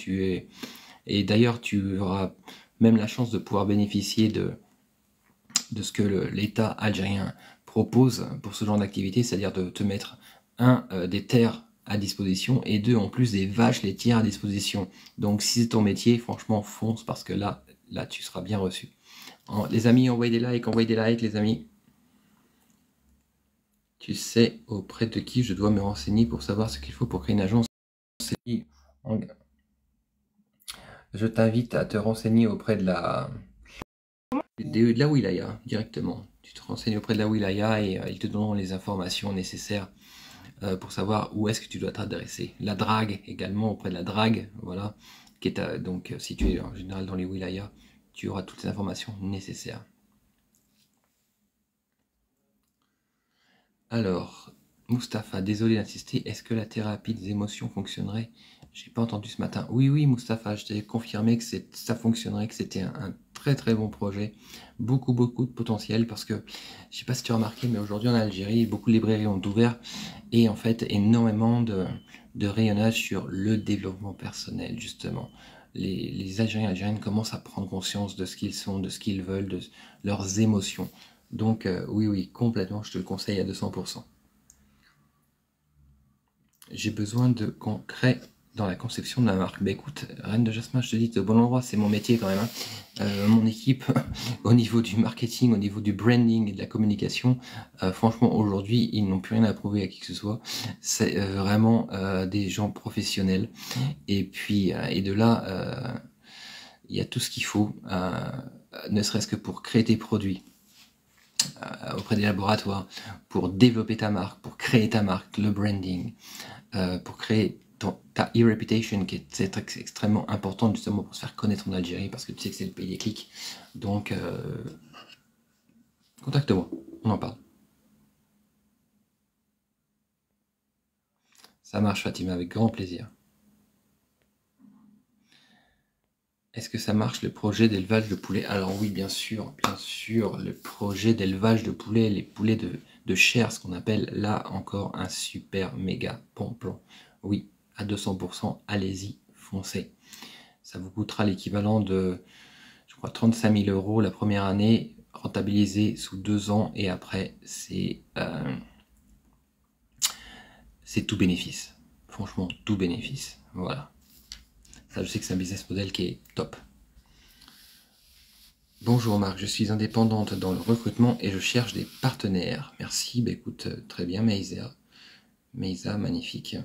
S2: et d'ailleurs, tu auras même la chance de pouvoir bénéficier de ce que l'État algérien propose pour ce genre d'activité, c'est-à-dire de te mettre des terres à disposition et deux, en plus des vaches laitières à disposition. Donc si c'est ton métier, franchement, fonce parce que là tu seras bien reçu. Les amis, envoyez des likes, les amis. Tu sais auprès de qui je dois me renseigner pour savoir ce qu'il faut pour créer une agence. Je t'invite à te renseigner auprès de la wilaya directement. Tu te renseignes auprès de la wilaya et ils te donneront les informations nécessaires pour savoir où est-ce que tu dois t'adresser. La drague également, auprès de la drague, voilà, qui est donc située en général dans les wilayas, tu auras toutes les informations nécessaires. Alors, Mustapha, désolé d'insister, est-ce que la thérapie des émotions fonctionnerait? J'ai pas entendu ce matin. Oui, Mustapha, je t'ai confirmé que ça fonctionnerait, que c'était un très bon projet. Beaucoup de potentiel parce que, je sais pas si tu as remarqué, mais aujourd'hui en Algérie, beaucoup de librairies ont ouvert et en fait énormément de rayonnage sur le développement personnel, justement. Les Algériens et Algériennes commencent à prendre conscience de ce qu'ils sont, de ce qu'ils veulent, de leurs émotions. Donc oui, complètement, je te le conseille à 200%. J'ai besoin de concret dans la conception de la marque. Bah écoute, Reine de Jasmin, je te dis, t'es au bon endroit, c'est mon métier quand même. Mon équipe, au niveau du marketing, au niveau du branding et de la communication, franchement, aujourd'hui, ils n'ont plus rien à prouver à qui que ce soit. C'est vraiment des gens professionnels. Et puis, et de là, il y a tout ce qu'il faut, ne serait-ce que pour créer tes produits auprès des laboratoires, pour développer ta marque, pour créer ta marque, le branding, pour créer ta e-reputation qui est extrêmement importante justement pour se faire connaître en Algérie parce que tu sais que c'est le pays des clics. Donc, contacte-moi, on en parle. Ça marche Fatima, avec grand plaisir. Est-ce que ça marche le projet d'élevage de poulets? Alors oui, bien sûr, le projet d'élevage de poulets, les poulets de chair, ce qu'on appelle là encore un super méga bon plan. Oui, à 200%, allez-y, foncez. Ça vous coûtera l'équivalent de, je crois, 35 000 € la première année, rentabilisé sous 2 ans, et après, c'est tout bénéfice. Franchement, tout bénéfice. Voilà. Ça, je sais que c'est un business model qui est top. Bonjour Marc, je suis indépendante dans le recrutement et je cherche des partenaires. Merci, bah écoute, très bien Meïsa. Meïsa, magnifique.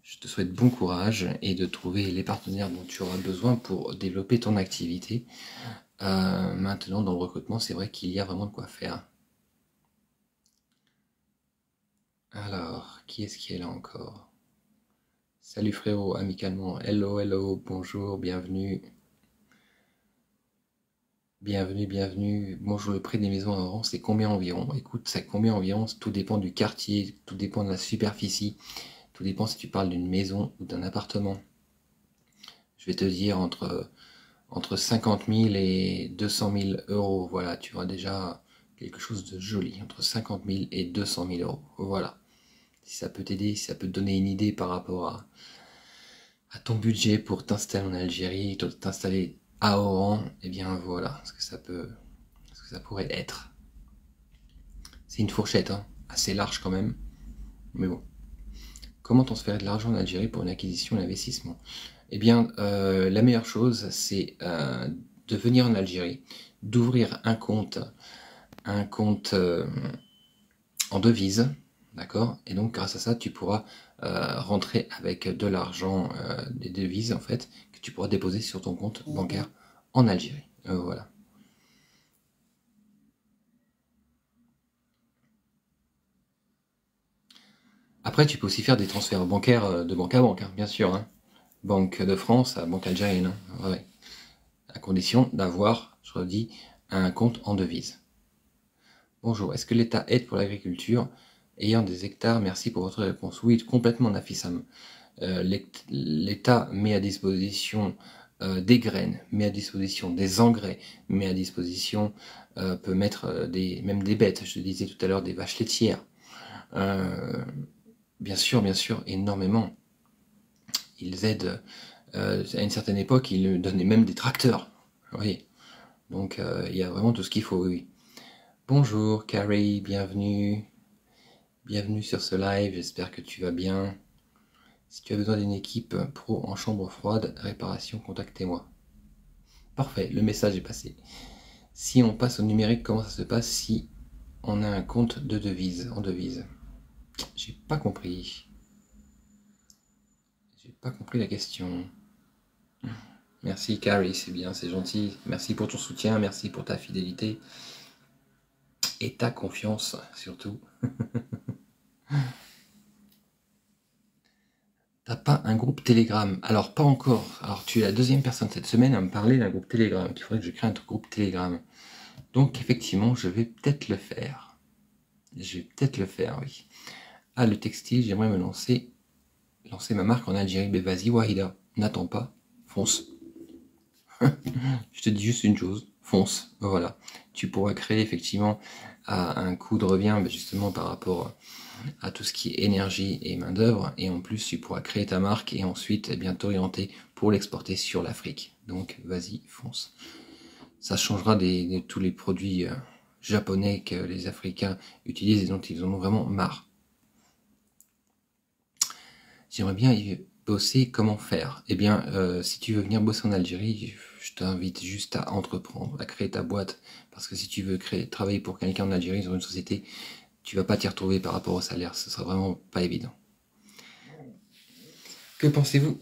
S2: Je te souhaite bon courage et de trouver les partenaires dont tu auras besoin pour développer ton activité. Maintenant, dans le recrutement, c'est vrai qu'il y a vraiment de quoi faire. Alors, qui est-ce qui est là encore? Salut frérot, amicalement. Hello, bonjour, bienvenue. Bienvenue. Bonjour, le prix des maisons à Oran, c'est combien environ? Écoute, c'est combien environ? Tout dépend du quartier, tout dépend de la superficie, tout dépend si tu parles d'une maison ou d'un appartement. Je vais te dire entre 50 000 et 200 000 €. Voilà, tu auras déjà quelque chose de joli. Entre 50 000 et 200 000 €. Voilà. Si ça peut t'aider, si ça peut te donner une idée par rapport à ton budget pour t'installer en Algérie, t'installer à Oran, eh bien voilà ce que ça peut ça pourrait être. C'est une fourchette, hein, assez large quand même. Mais bon. Comment transférer de l'argent en Algérie pour une acquisition ou un investissement? Eh bien, la meilleure chose, c'est de venir en Algérie, d'ouvrir un compte en devise, d'accord? Et donc, grâce à ça, tu pourras rentrer avec de l'argent, des devises, en fait, que tu pourras déposer sur ton compte bancaire en Algérie. Voilà. Après, tu peux aussi faire des transferts bancaires de banque à banque, hein, bien sûr. Hein. Banque de France à banque algérienne. Hein. Ouais. À condition d'avoir, je redis, un compte en devise. Bonjour, est-ce que l'État aide pour l'agriculture ayant des hectares? Merci pour votre réponse. Oui, complètement, Nafissam. L'État met à disposition des graines, met à disposition des engrais, met à disposition, peut mettre même des bêtes, je disais tout à l'heure, des vaches laitières. Bien sûr, énormément. Ils aident, à une certaine époque, ils donnaient même des tracteurs. Oui. Donc, il y a vraiment tout ce qu'il faut, oui. Bonjour, Carrie, bienvenue. Bienvenue sur ce live, j'espère que tu vas bien. Si tu as besoin d'une équipe pro en chambre froide, réparation, contactez-moi. Parfait, le message est passé. Si on passe au numérique, comment ça se passe si on a un compte de devise, en devise? J'ai pas compris. J'ai pas compris la question. Merci Carrie, c'est bien, c'est gentil. Merci pour ton soutien, merci pour ta fidélité. Et ta confiance, surtout. T'as pas un groupe Telegram? Alors, pas encore. Alors, tu es la deuxième personne cette semaine à me parler d'un groupe Telegram. Il faudrait que je crée un groupe Telegram. Donc, effectivement, je vais peut-être le faire. Je vais peut-être le faire, oui. Ah, le textile, j'aimerais me lancer ma marque en Algérie. Mais vas-y, Wahida, n'attends pas, fonce. Je te dis juste une chose, fonce, voilà. Tu pourras créer effectivement à un coût de revient, justement par rapport à tout ce qui est énergie et main d'œuvre, et en plus tu pourras créer ta marque et ensuite t'orienter pour l'exporter sur l'Afrique. Donc vas-y, fonce. Ça changera de tous les produits japonais que les Africains utilisent et dont ils en ont vraiment marre. J'aimerais bien y bosser, comment faire? Eh bien, si tu veux venir bosser en Algérie, je t'invite juste à entreprendre, à créer ta boîte, parce que si tu veux travailler pour quelqu'un en Algérie, dans une société, tu vas pas t'y retrouver par rapport au salaire, ce sera vraiment pas évident. Que pensez-vous?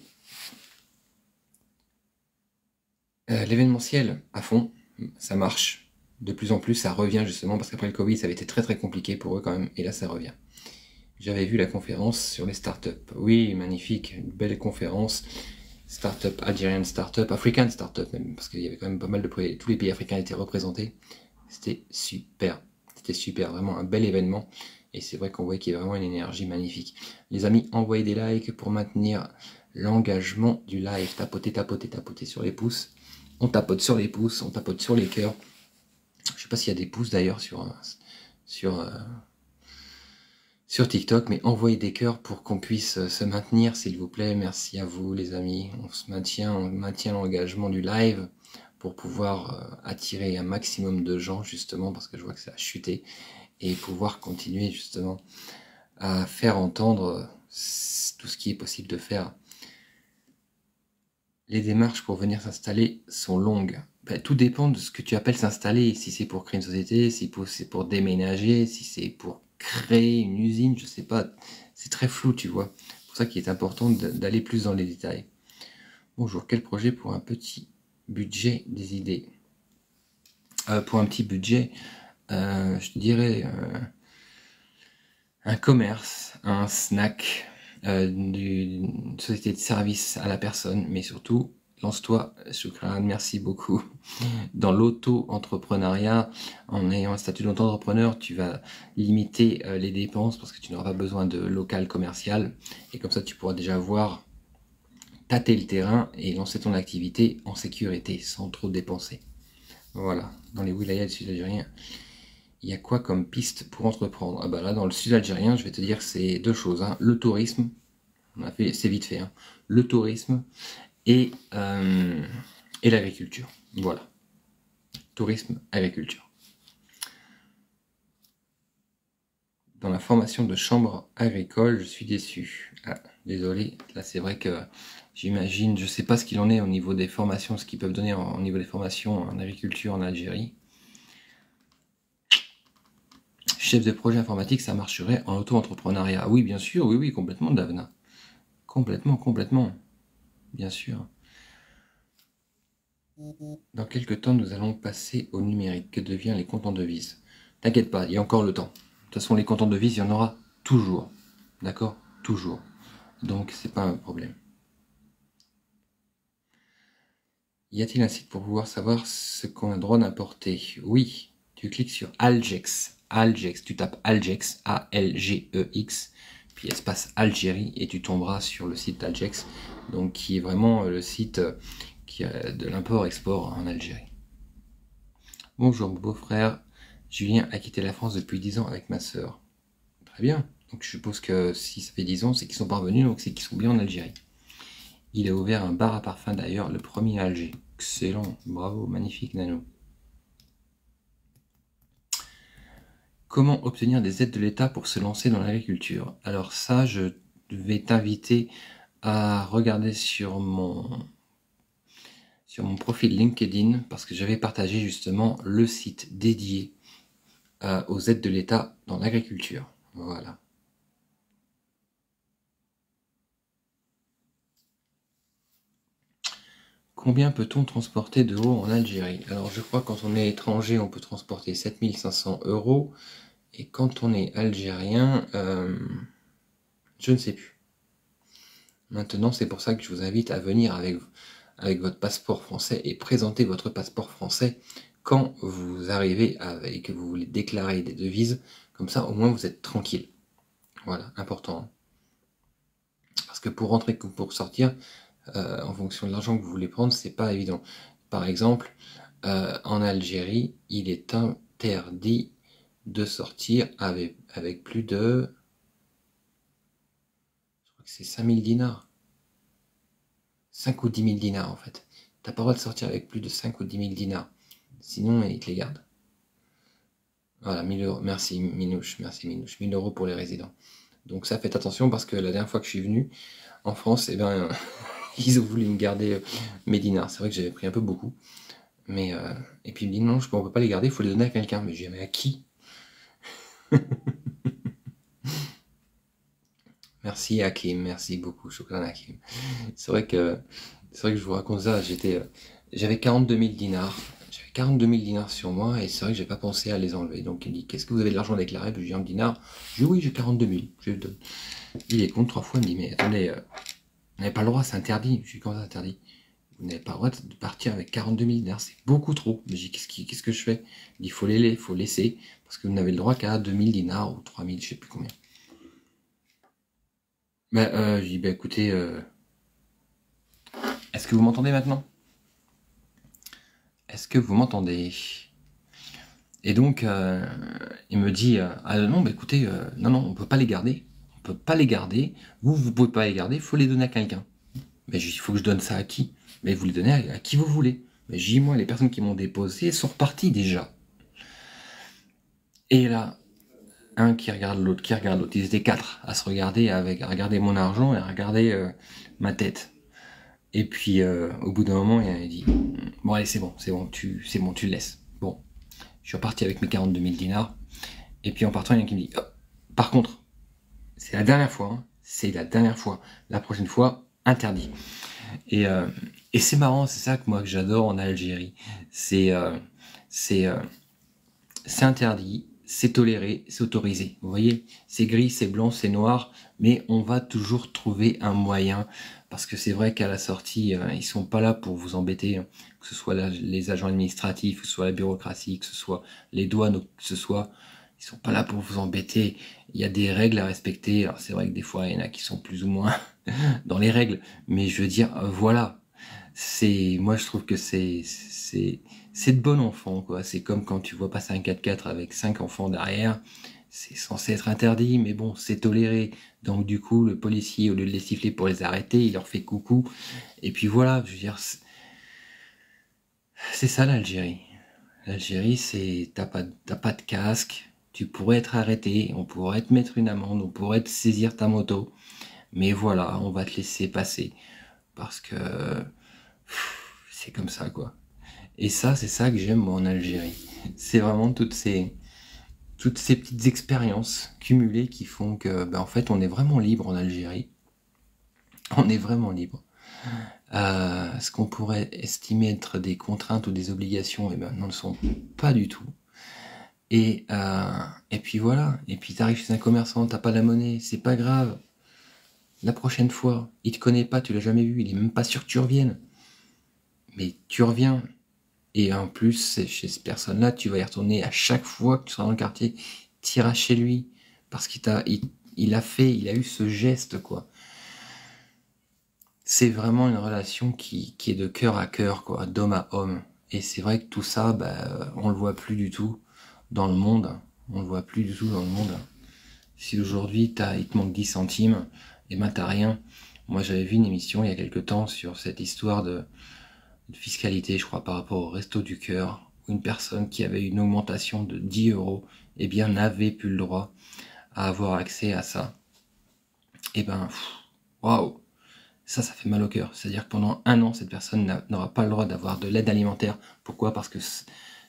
S2: L'événementiel, à fond, ça marche. De plus en plus, ça revient justement, parce qu'après le Covid, ça avait été très très compliqué pour eux quand même, et là ça revient. J'avais vu la conférence sur les startups. Oui, magnifique, une belle conférence. Startup, Algerian startup, African startup même, parce qu'il y avait quand même pas mal de projets, tous les pays africains étaient représentés. C'était super, vraiment un bel événement. Et c'est vrai qu'on voit qu'il y a vraiment une énergie magnifique. Les amis, envoyez des likes pour maintenir l'engagement du live. Tapotez sur les pouces. On tapote sur les pouces, on tapote sur les cœurs. Je sais pas s'il y a des pouces d'ailleurs sur TikTok, mais envoyez des cœurs pour qu'on puisse se maintenir, s'il vous plaît. Merci à vous, les amis. On maintient l'engagement du live pour pouvoir attirer un maximum de gens, justement, parce que je vois que ça a chuté, et pouvoir continuer, justement, à faire entendre tout ce qui est possible de faire. Les démarches pour venir s'installer sont longues. Tout dépend de ce que tu appelles s'installer. Si c'est pour créer une société, si c'est pour déménager, si c'est pour créer une usine, je sais pas. C'est très flou, tu vois. C'est pour ça qu'il est important d'aller plus dans les détails. Bonjour, quel projet pour un petit budget, des idées? Pour un petit budget, je dirais un commerce, un snack, d'une société de service à la personne, mais surtout, lance-toi, Shukran, merci beaucoup. Dans l'auto-entrepreneuriat, en ayant un statut d'auto-entrepreneur, tu vas limiter les dépenses parce que tu n'auras pas besoin de local commercial. Et comme ça, tu pourras déjà tâter le terrain et lancer ton activité en sécurité, sans trop dépenser. Voilà, dans les wilayas du sud algérien, il y a quoi comme piste pour entreprendre? Ah bah là, dans le sud algérien, je vais te dire que c'est deux choses. Hein. Le tourisme, c'est vite fait, hein. Le tourisme et l'agriculture. Voilà. Tourisme, agriculture. dans la formation de chambre agricole, je suis déçu. Ah, désolé, là c'est vrai que j'imagine, je sais pas ce qu'il en est au niveau des formations, ce qu'ils peuvent donner au niveau des formations en agriculture en Algérie. Chef de projet informatique, ça marcherait en auto-entrepreneuriat. Oui, bien sûr, oui, oui, complètement, Davna. Complètement, complètement. Bien sûr. Dans quelques temps, nous allons passer au numérique. Que deviennent les comptes en devises? T'inquiète pas, il y a encore le temps. De toute façon, les comptes en devises, il y en aura toujours. D'accord? Toujours. Donc, c'est pas un problème. Y a-t-il un site pour pouvoir savoir ce qu'on a le droit d'importer? Oui, tu cliques sur Algex. Algex, tu tapes Algex, A-L-G-E-X, puis espace Algérie, et tu tomberas sur le site Algex, donc qui est vraiment le site qui a de l'import-export en Algérie. Bonjour, mon beau-frère Julien a quitté la France depuis 10 ans avec ma sœur. Très bien, donc je suppose que si ça fait 10 ans, c'est qu'ils sont pas revenus, donc c'est qu'ils sont bien en Algérie. Il a ouvert un bar à parfum d'ailleurs, le premier à Alger. Excellent, bravo, magnifique Nano. Comment obtenir des aides de l'État pour se lancer dans l'agriculture? Alors ça, je vais t'inviter à regarder sur mon profil LinkedIn, parce que j'avais partagé justement le site dédié aux aides de l'État dans l'agriculture. Voilà. Combien peut-on transporter d'euros en Algérie? Alors je crois que quand on est étranger, on peut transporter 7500 €. Et quand on est algérien, je ne sais plus. Maintenant, c'est pour ça que je vous invite à venir avec votre passeport français et présenter votre passeport français quand vous arrivez et que vous voulez déclarer des devises. Comme ça, au moins, vous êtes tranquille. Voilà, important. Parce que pour rentrer, pour sortir, en fonction de l'argent que vous voulez prendre, c'est pas évident. Par exemple, en Algérie, il est interdit de sortir avec plus de... Je crois que c'est 5000 dinars. 5 ou 10 000 dinars en fait. T'as pas le droit de sortir avec plus de 5 ou 10 000 dinars. Sinon, ils te les gardent. Voilà, 1000 €. Merci Minouche, merci Minouche. 1000 € pour les résidents. Donc ça, faites attention parce que la dernière fois que je suis venu en France, eh ben, ils ont voulu me garder mes dinars. C'est vrai que j'avais pris un peu beaucoup. Mais, et puis ils me disent non, on peut pas les garder, il faut les donner à quelqu'un. Mais je dis, mais à qui? Merci Hakim, merci beaucoup, Shukran Hakim. C'est vrai que je vous raconte ça, j'avais 42 000 dinars. J'avais 42 000 dinars sur moi et c'est vrai que j'ai pas pensé à les enlever. Donc il me dit, qu'est-ce que vous avez de l'argent déclaré? Puis je dis, un dinar. Je dis, oui, j'ai 42 000. Je le donne. Il est compte 3 fois, il me dit, mais attendez, vous n'avez pas le droit, c'est interdit. Je dis, comment c'est interdit? Vous n'avez pas le droit de partir avec 42 000 dinars, c'est beaucoup trop. Je dis, qu'est-ce que je fais? Il dit, faut laisser, parce que vous n'avez le droit qu'à 2 000 dinars ou 3 000, je sais plus combien. Je dis, écoutez, est-ce que vous m'entendez maintenant? Est-ce que vous m'entendez? Et donc, il me dit, ah non, écoutez, non, on peut pas les garder. On peut pas les garder. Vous pouvez pas les garder, il faut les donner à quelqu'un. Mais il faut que je donne ça à qui? Mais vous les donnez à qui vous voulez. Mais j'ai moi, les personnes qui m'ont déposé sont reparties déjà. Et là, un qui regarde l'autre, Ils étaient 4 à se regarder, à regarder mon argent et à regarder ma tête. Et puis, au bout d'un moment, il dit, bon allez, c'est bon, tu le laisses. Bon, je suis reparti avec mes 42 000 dinars. Et puis en partant, il y en a qui me dit, oh, par contre, c'est la dernière fois, hein, c'est la dernière fois. La prochaine fois, interdit. Et c'est marrant, c'est ça que moi que j'adore en Algérie. C'est interdit, c'est toléré, c'est autorisé. Vous voyez, c'est gris, c'est blanc, c'est noir, mais on va toujours trouver un moyen. Parce que c'est vrai qu'à la sortie, ils sont pas là pour vous embêter, hein. Que ce soit les agents administratifs, que ce soit la bureaucratie, que ce soit les douanes, que ce soit... Ils sont pas là pour vous embêter. Il y a des règles à respecter. Alors c'est vrai que des fois, il y en a qui sont plus ou moins dans les règles. Mais je veux dire, voilà. Moi, je trouve que c'est de bon enfant, quoi. C'est comme quand tu vois passer un 4x4 avec 5 enfants derrière. C'est censé être interdit, mais bon, c'est toléré. Donc du coup, le policier, au lieu de les siffler pour les arrêter, il leur fait coucou. Et puis voilà, je veux dire, c'est ça l'Algérie. L'Algérie, c'est t'as pas de casque, tu pourrais être arrêté, on pourrait te mettre une amende, on pourrait te saisir ta moto, mais voilà, on va te laisser passer, parce que c'est comme ça, quoi. Et ça, c'est ça que j'aime, moi, en Algérie. C'est vraiment toutes ces petites expériences cumulées qui font que, ben, en fait, on est vraiment libre en Algérie. On est vraiment libre. Ce qu'on pourrait estimer être des contraintes ou des obligations, eh ben, n'en sont pas du tout. Et puis voilà. Et puis t'arrives chez un commerçant, t'as pas la monnaie, c'est pas grave. La prochaine fois, il te connaît pas, tu l'as jamais vu, il est même pas sûr que tu reviennes. Mais tu reviens. Et en plus, chez cette personne-là, tu vas y retourner à chaque fois que tu seras dans le quartier, tu iras chez lui. Parce qu'il il a eu ce geste, quoi. C'est vraiment une relation qui est de cœur à cœur, quoi, d'homme à homme. Et c'est vrai que tout ça, bah, on le voit plus du tout dans le monde. On le voit plus du tout dans le monde. Si aujourd'hui, il te manque 10 centimes, et ben t'as rien. Moi, j'avais vu une émission il y a quelque temps sur cette histoire de fiscalité, je crois, par rapport au Resto du Cœur, où une personne qui avait une augmentation de 10 euros, eh bien, n'avait plus le droit à avoir accès à ça. Et ben, waouh! Ça fait mal au cœur. C'est-à-dire que pendant un an, cette personne n'aura pas le droit d'avoir de l'aide alimentaire. Pourquoi? Parce que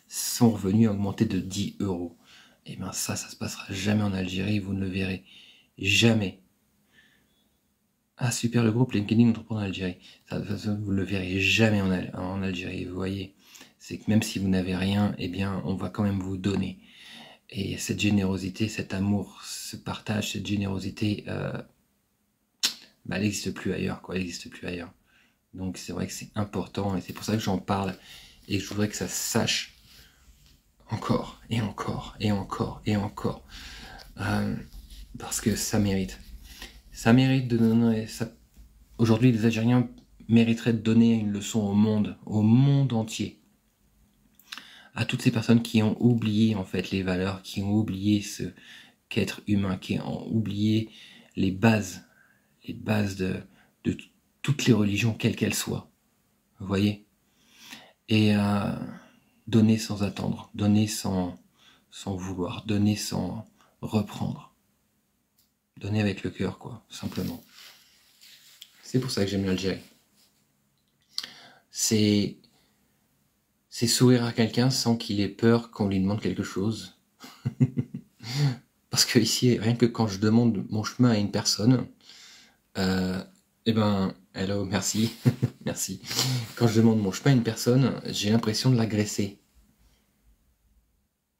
S2: son revenu a augmenté de 10 euros. Et bien ça se passera jamais en Algérie, vous ne le verrez jamais. Ah super, le groupe LinkedIn Entrepreneur en Algérie. Ça, vous ne le verrez jamais en Algérie, vous voyez. C'est que même si vous n'avez rien, eh bien on va quand même vous donner. Et cette générosité, cet amour, ce partage, cette générosité... bah, elle n'existe plus ailleurs, quoi, elle n'existe plus ailleurs. Donc c'est vrai que c'est important et c'est pour ça que j'en parle et je voudrais que ça se sache encore et encore et encore et encore parce que ça mérite. Ça mérite de donner ça. Aujourd'hui, les Algériens mériteraient de donner une leçon au monde entier, à toutes ces personnes qui ont oublié en fait les valeurs, qui ont oublié ce qu'être humain, qui ont oublié les bases de toutes les religions, quelles qu'elles soient. Vous voyez? Et donner sans attendre, donner sans vouloir, donner sans reprendre. Donner avec le cœur, quoi, simplement. C'est pour ça que j'aime l'Algérie. C'est sourire à quelqu'un sans qu'il ait peur qu'on lui demande quelque chose. Parce que ici, rien que quand je demande mon chemin à une personne, eh ben, hello, merci, merci. Quand je demande mon chemin à une personne, j'ai l'impression de l'agresser.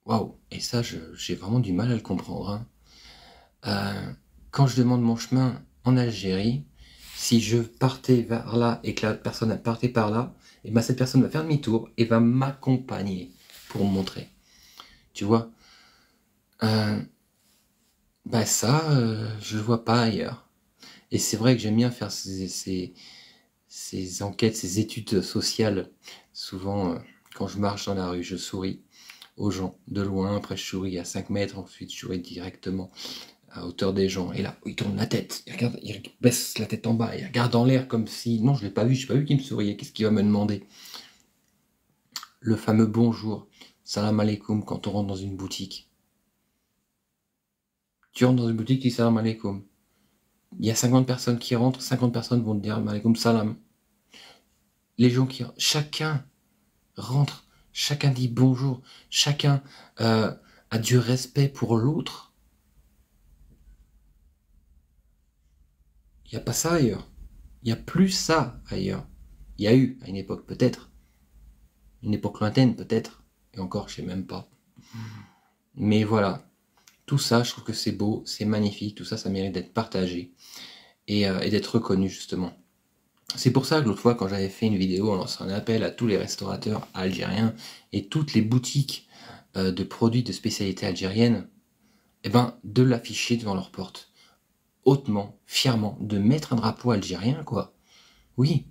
S2: Waouh, et ça, j'ai vraiment du mal à le comprendre. Hein. Quand je demande mon chemin en Algérie, si je partais vers là et que la personne partait par là, et ben cette personne va faire demi-tour et va m'accompagner pour me montrer. Tu vois, bah ça, je le vois pas ailleurs. Et c'est vrai que j'aime bien faire ces enquêtes, ces études sociales. Souvent, quand je marche dans la rue, je souris aux gens de loin, après je souris à 5 mètres, ensuite je souris directement à hauteur des gens. Et là, il tourne la tête, il baisse la tête en bas, il regarde en l'air comme si... Non, je l'ai pas vu, je n'ai pas vu qu'il me souriait, qu'est-ce qu'il va me demander? Le fameux bonjour, salam alaikum, quand on rentre dans une boutique. Tu rentres dans une boutique, tu dis salam alaikum. Il y a 50 personnes qui rentrent, 50 personnes vont te dire alaikum salam. Les gens qui... Chacun rentre, chacun dit bonjour, chacun a du respect pour l'autre. Il n'y a pas ça ailleurs. Il n'y a plus ça ailleurs. Il y a eu à une époque peut-être. Une époque lointaine peut-être. Et encore, je sais même pas. Mais voilà. Tout ça, je trouve que c'est beau, c'est magnifique. Tout ça, ça mérite d'être partagé. Et d'être reconnu justement. C'est pour ça que l'autre fois, quand j'avais fait une vidéo en lançant un appel à tous les restaurateurs algériens et toutes les boutiques de produits de spécialité algérienne, eh ben, de l'afficher devant leur porte. Hautement, fièrement, de mettre un drapeau algérien, quoi. Oui,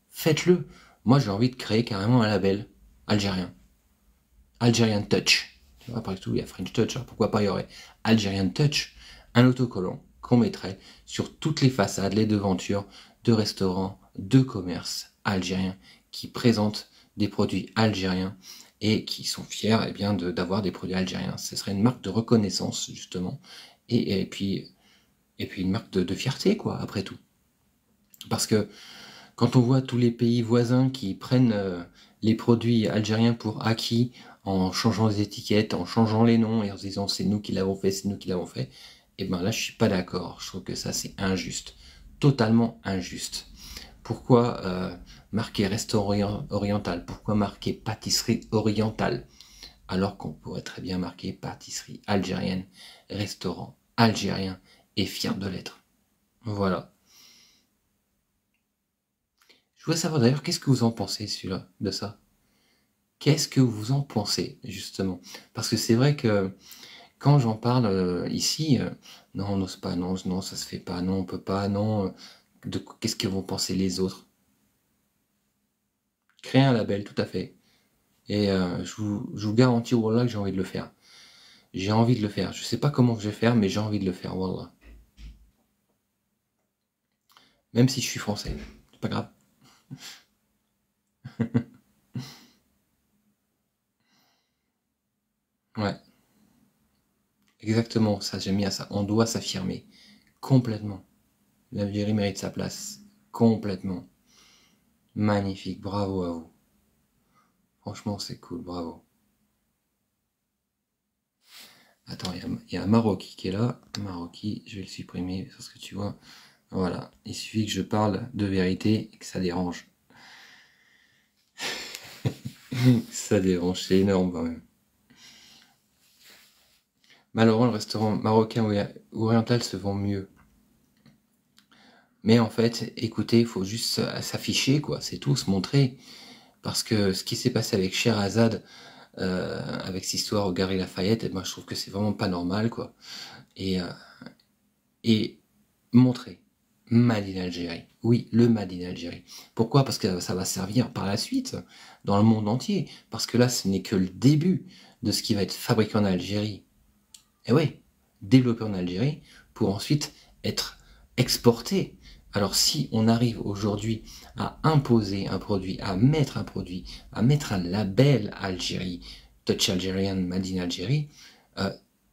S2: faites-le. Moi, j'ai envie de créer carrément un label algérien. Algerian Touch. Tu vois, après tout, il y a French Touch, alors pourquoi pas, il y aurait Algerian Touch, un autocollant qu'on mettrait sur toutes les façades, les devantures de restaurants, de commerces algériens qui présentent des produits algériens et qui sont fiers eh bien, d'avoir des produits algériens. Ce serait une marque de reconnaissance, justement, et puis une marque de fierté, quoi, après tout. Parce que quand on voit tous les pays voisins qui prennent les produits algériens pour acquis en changeant les étiquettes, en changeant les noms et en se disant c'est nous qui l'avons fait, c'est nous qui l'avons fait, et ben là je suis pas d'accord. Je trouve que ça c'est injuste, totalement injuste. Pourquoi marquer restaurant oriental? Pourquoi marquer pâtisserie orientale? Alors qu'on pourrait très bien marquer pâtisserie algérienne, restaurant algérien et fier de l'être. Voilà. Je voudrais savoir d'ailleurs qu'est-ce que vous en pensez celui-là, de ça. Qu'est-ce que vous en pensez, justement? Parce que c'est vrai que quand j'en parle ici, non, on n'ose pas, non, non, ça se fait pas, non, on peut pas, non. Qu'est-ce que vont penser les autres? Créer un label, tout à fait. Et je vous garantis, Wallah, que j'ai envie de le faire. J'ai envie de le faire. Je sais pas comment je vais faire, mais j'ai envie de le faire, Wallah. Même si je suis français. C'est pas grave. Ouais, exactement, ça, j'aime bien ça. On doit s'affirmer. Complètement. L'Algérie mérite sa place. Complètement. Magnifique, bravo à vous. Franchement, c'est cool, bravo. Attends, il y a un Maroki qui est là. Maroki, je vais le supprimer parce que tu vois. Voilà, il suffit que je parle de vérité et que ça dérange. Ça dérange, c'est énorme quand même. Malheureusement, le restaurant marocain ou oriental se vend mieux. Mais en fait, écoutez, il faut juste s'afficher, quoi, c'est tout, se montrer. Parce que ce qui s'est passé avec Sherazade, avec cette histoire au Galeries Lafayette, et ben, je trouve que c'est vraiment pas normal, quoi. Et, et montrer Made in Algérie. Oui, le Made in Algérie. Pourquoi? Parce que ça va servir par la suite dans le monde entier. Parce que là, ce n'est que le début de ce qui va être fabriqué en Algérie. Et oui, développé en Algérie pour ensuite être exporté. Alors si on arrive aujourd'hui à imposer un produit, à mettre un label Algérie, Touch Algerian, Made in Algérie,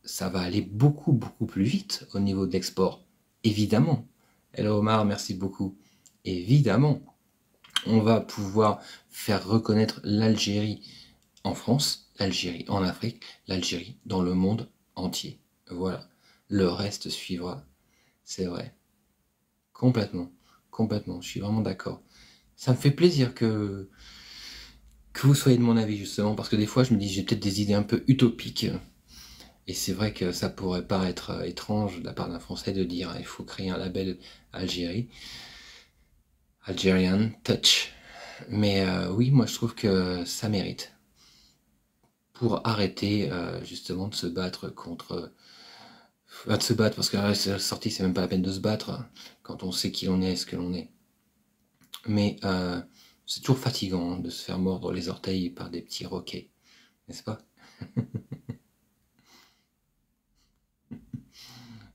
S2: ça va aller beaucoup beaucoup plus vite au niveau de l'export. Évidemment. Hello Omar, merci beaucoup. Évidemment, on va pouvoir faire reconnaître l'Algérie en France, l'Algérie en Afrique, l'Algérie dans le monde entier. Voilà. Le reste suivra. C'est vrai. Complètement. Complètement. Je suis vraiment d'accord. Ça me fait plaisir que vous soyez de mon avis, justement, parce que des fois, je me dis, j'ai peut-être des idées un peu utopiques. Et c'est vrai que ça pourrait paraître étrange de la part d'un Français de dire, il faut créer un label Algérie. Algerian Touch. Mais oui, moi, je trouve que ça mérite. Pour arrêter, justement, de se battre contre... de se battre, parce que là, c'est sorti, c'est même pas la peine de se battre, quand on sait qui l'on est, ce que l'on est. Mais c'est toujours fatigant de se faire mordre les orteils par des petits roquets, n'est-ce pas?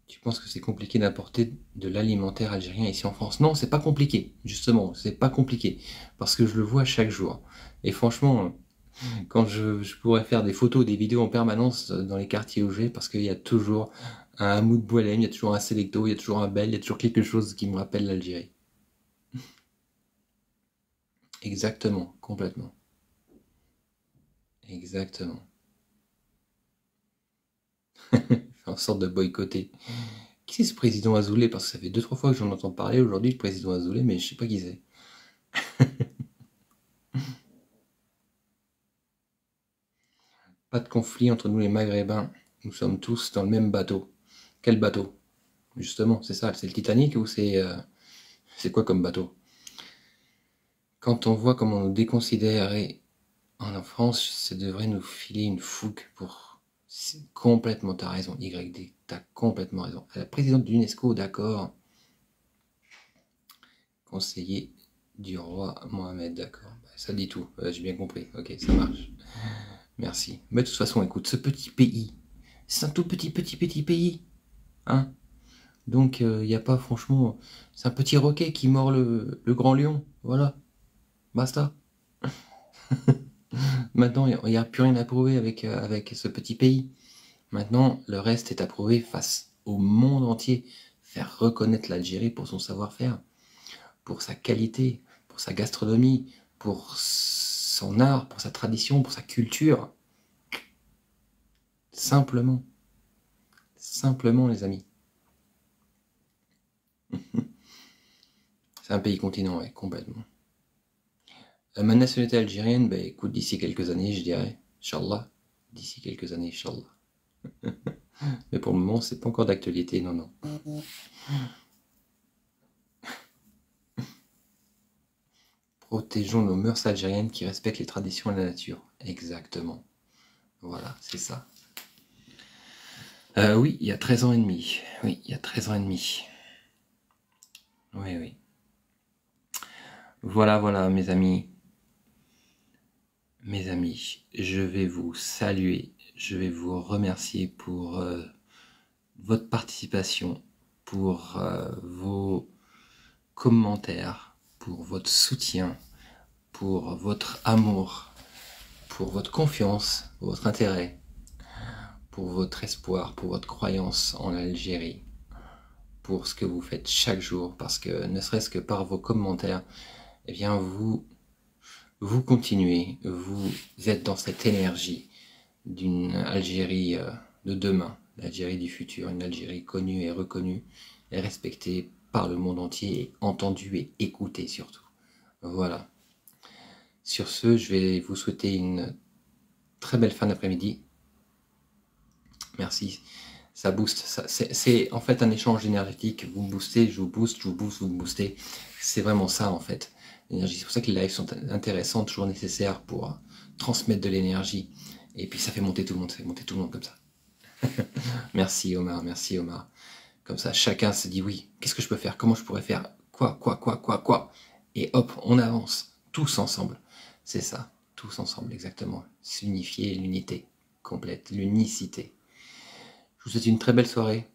S2: Tu penses que c'est compliqué d'importer de l'alimentaire algérien ici en France? Non, c'est pas compliqué, justement, c'est pas compliqué, parce que je le vois chaque jour. Et franchement, quand je pourrais faire des photos, des vidéos en permanence dans les quartiers où je vais, parce qu'il y a toujours un Hamoud Boualem, il y a toujours un Selecto, il y a toujours un Bel, il y a toujours quelque chose qui me rappelle l'Algérie. Exactement, complètement. Exactement. Faire en sorte de boycotter. Qui c'est ce président Azoulay? Parce que ça fait 2-3 fois que j'en entends parler aujourd'hui, le président Azoulay, mais je sais pas qui c'est. Pas de conflit entre nous les Maghrébins. Nous sommes tous dans le même bateau. Quel bateau? Justement, c'est ça, c'est le Titanic ou c'est quoi comme bateau? Quand on voit comment on nous déconsidère et en France, ça devrait nous filer une fougue pour... Complètement, t'as raison, YD, t'as complètement raison. La présidente de l'UNESCO, d'accord. Conseiller du roi Mohamed, d'accord. Ça dit tout, j'ai bien compris. Ok, ça marche. Merci. Mais de toute façon, écoute, ce petit pays, c'est un tout petit pays. Hein? Donc, il n'y a pas, franchement, c'est un petit roquet qui mord le grand lion. Voilà, basta. Maintenant, il n'y a plus rien à prouver avec ce petit pays. Maintenant, le reste est à prouver face au monde entier. Faire reconnaître l'Algérie pour son savoir-faire, pour sa qualité, pour sa gastronomie, pour son art, pour sa tradition, pour sa culture. Simplement. Simplement, les amis. C'est un pays continent, ouais, complètement. Ma nationalité algérienne, bah écoute, d'ici quelques années, je dirais, Inch'Allah. D'ici quelques années, Inch'Allah. Mais pour le moment, c'est pas encore d'actualité, non, non. Protégeons nos mœurs algériennes qui respectent les traditions et la nature. Exactement. Voilà, c'est ça. Oui, il y a 13 ans et demi. Oui, il y a 13 ans et demi. Oui, oui. Voilà, voilà, mes amis. Mes amis, je vais vous saluer. Je vais vous remercier pour votre participation, pour vos commentaires, pour votre soutien, pour votre amour, pour votre confiance, pour votre intérêt, pour votre espoir, pour votre croyance en l'Algérie, pour ce que vous faites chaque jour, parce que ne serait-ce que par vos commentaires, eh bien vous continuez, vous êtes dans cette énergie d'une Algérie de demain, l'Algérie du futur, une Algérie connue et reconnue et respectée par le monde entier, et entendue et écoutée surtout. Voilà. Sur ce, je vais vous souhaiter une très belle fin d'après-midi. Merci. Ça booste. C'est en fait un échange énergétique. Vous me boostez, je vous booste, je vous booste, vous me boostez. C'est vraiment ça en fait. L'énergie. C'est pour ça que les lives sont intéressants, toujours nécessaires pour transmettre de l'énergie. Et puis ça fait monter tout le monde, ça fait monter tout le monde comme ça. Merci Omar, merci Omar. Comme ça, chacun se dit oui, qu'est-ce que je peux faire? Comment je pourrais faire? Quoi? Et hop, on avance, tous ensemble. C'est ça, tous ensemble, exactement. S'unifier, l'unité complète, l'unicité. Je vous souhaite une très belle soirée.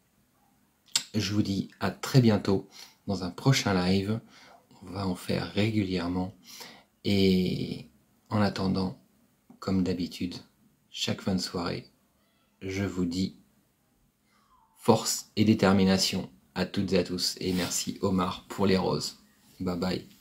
S2: Je vous dis à très bientôt dans un prochain live. On va en faire régulièrement. Et en attendant, comme d'habitude, chaque fin de soirée, je vous dis force et détermination à toutes et à tous. Et merci Omar pour les roses. Bye bye.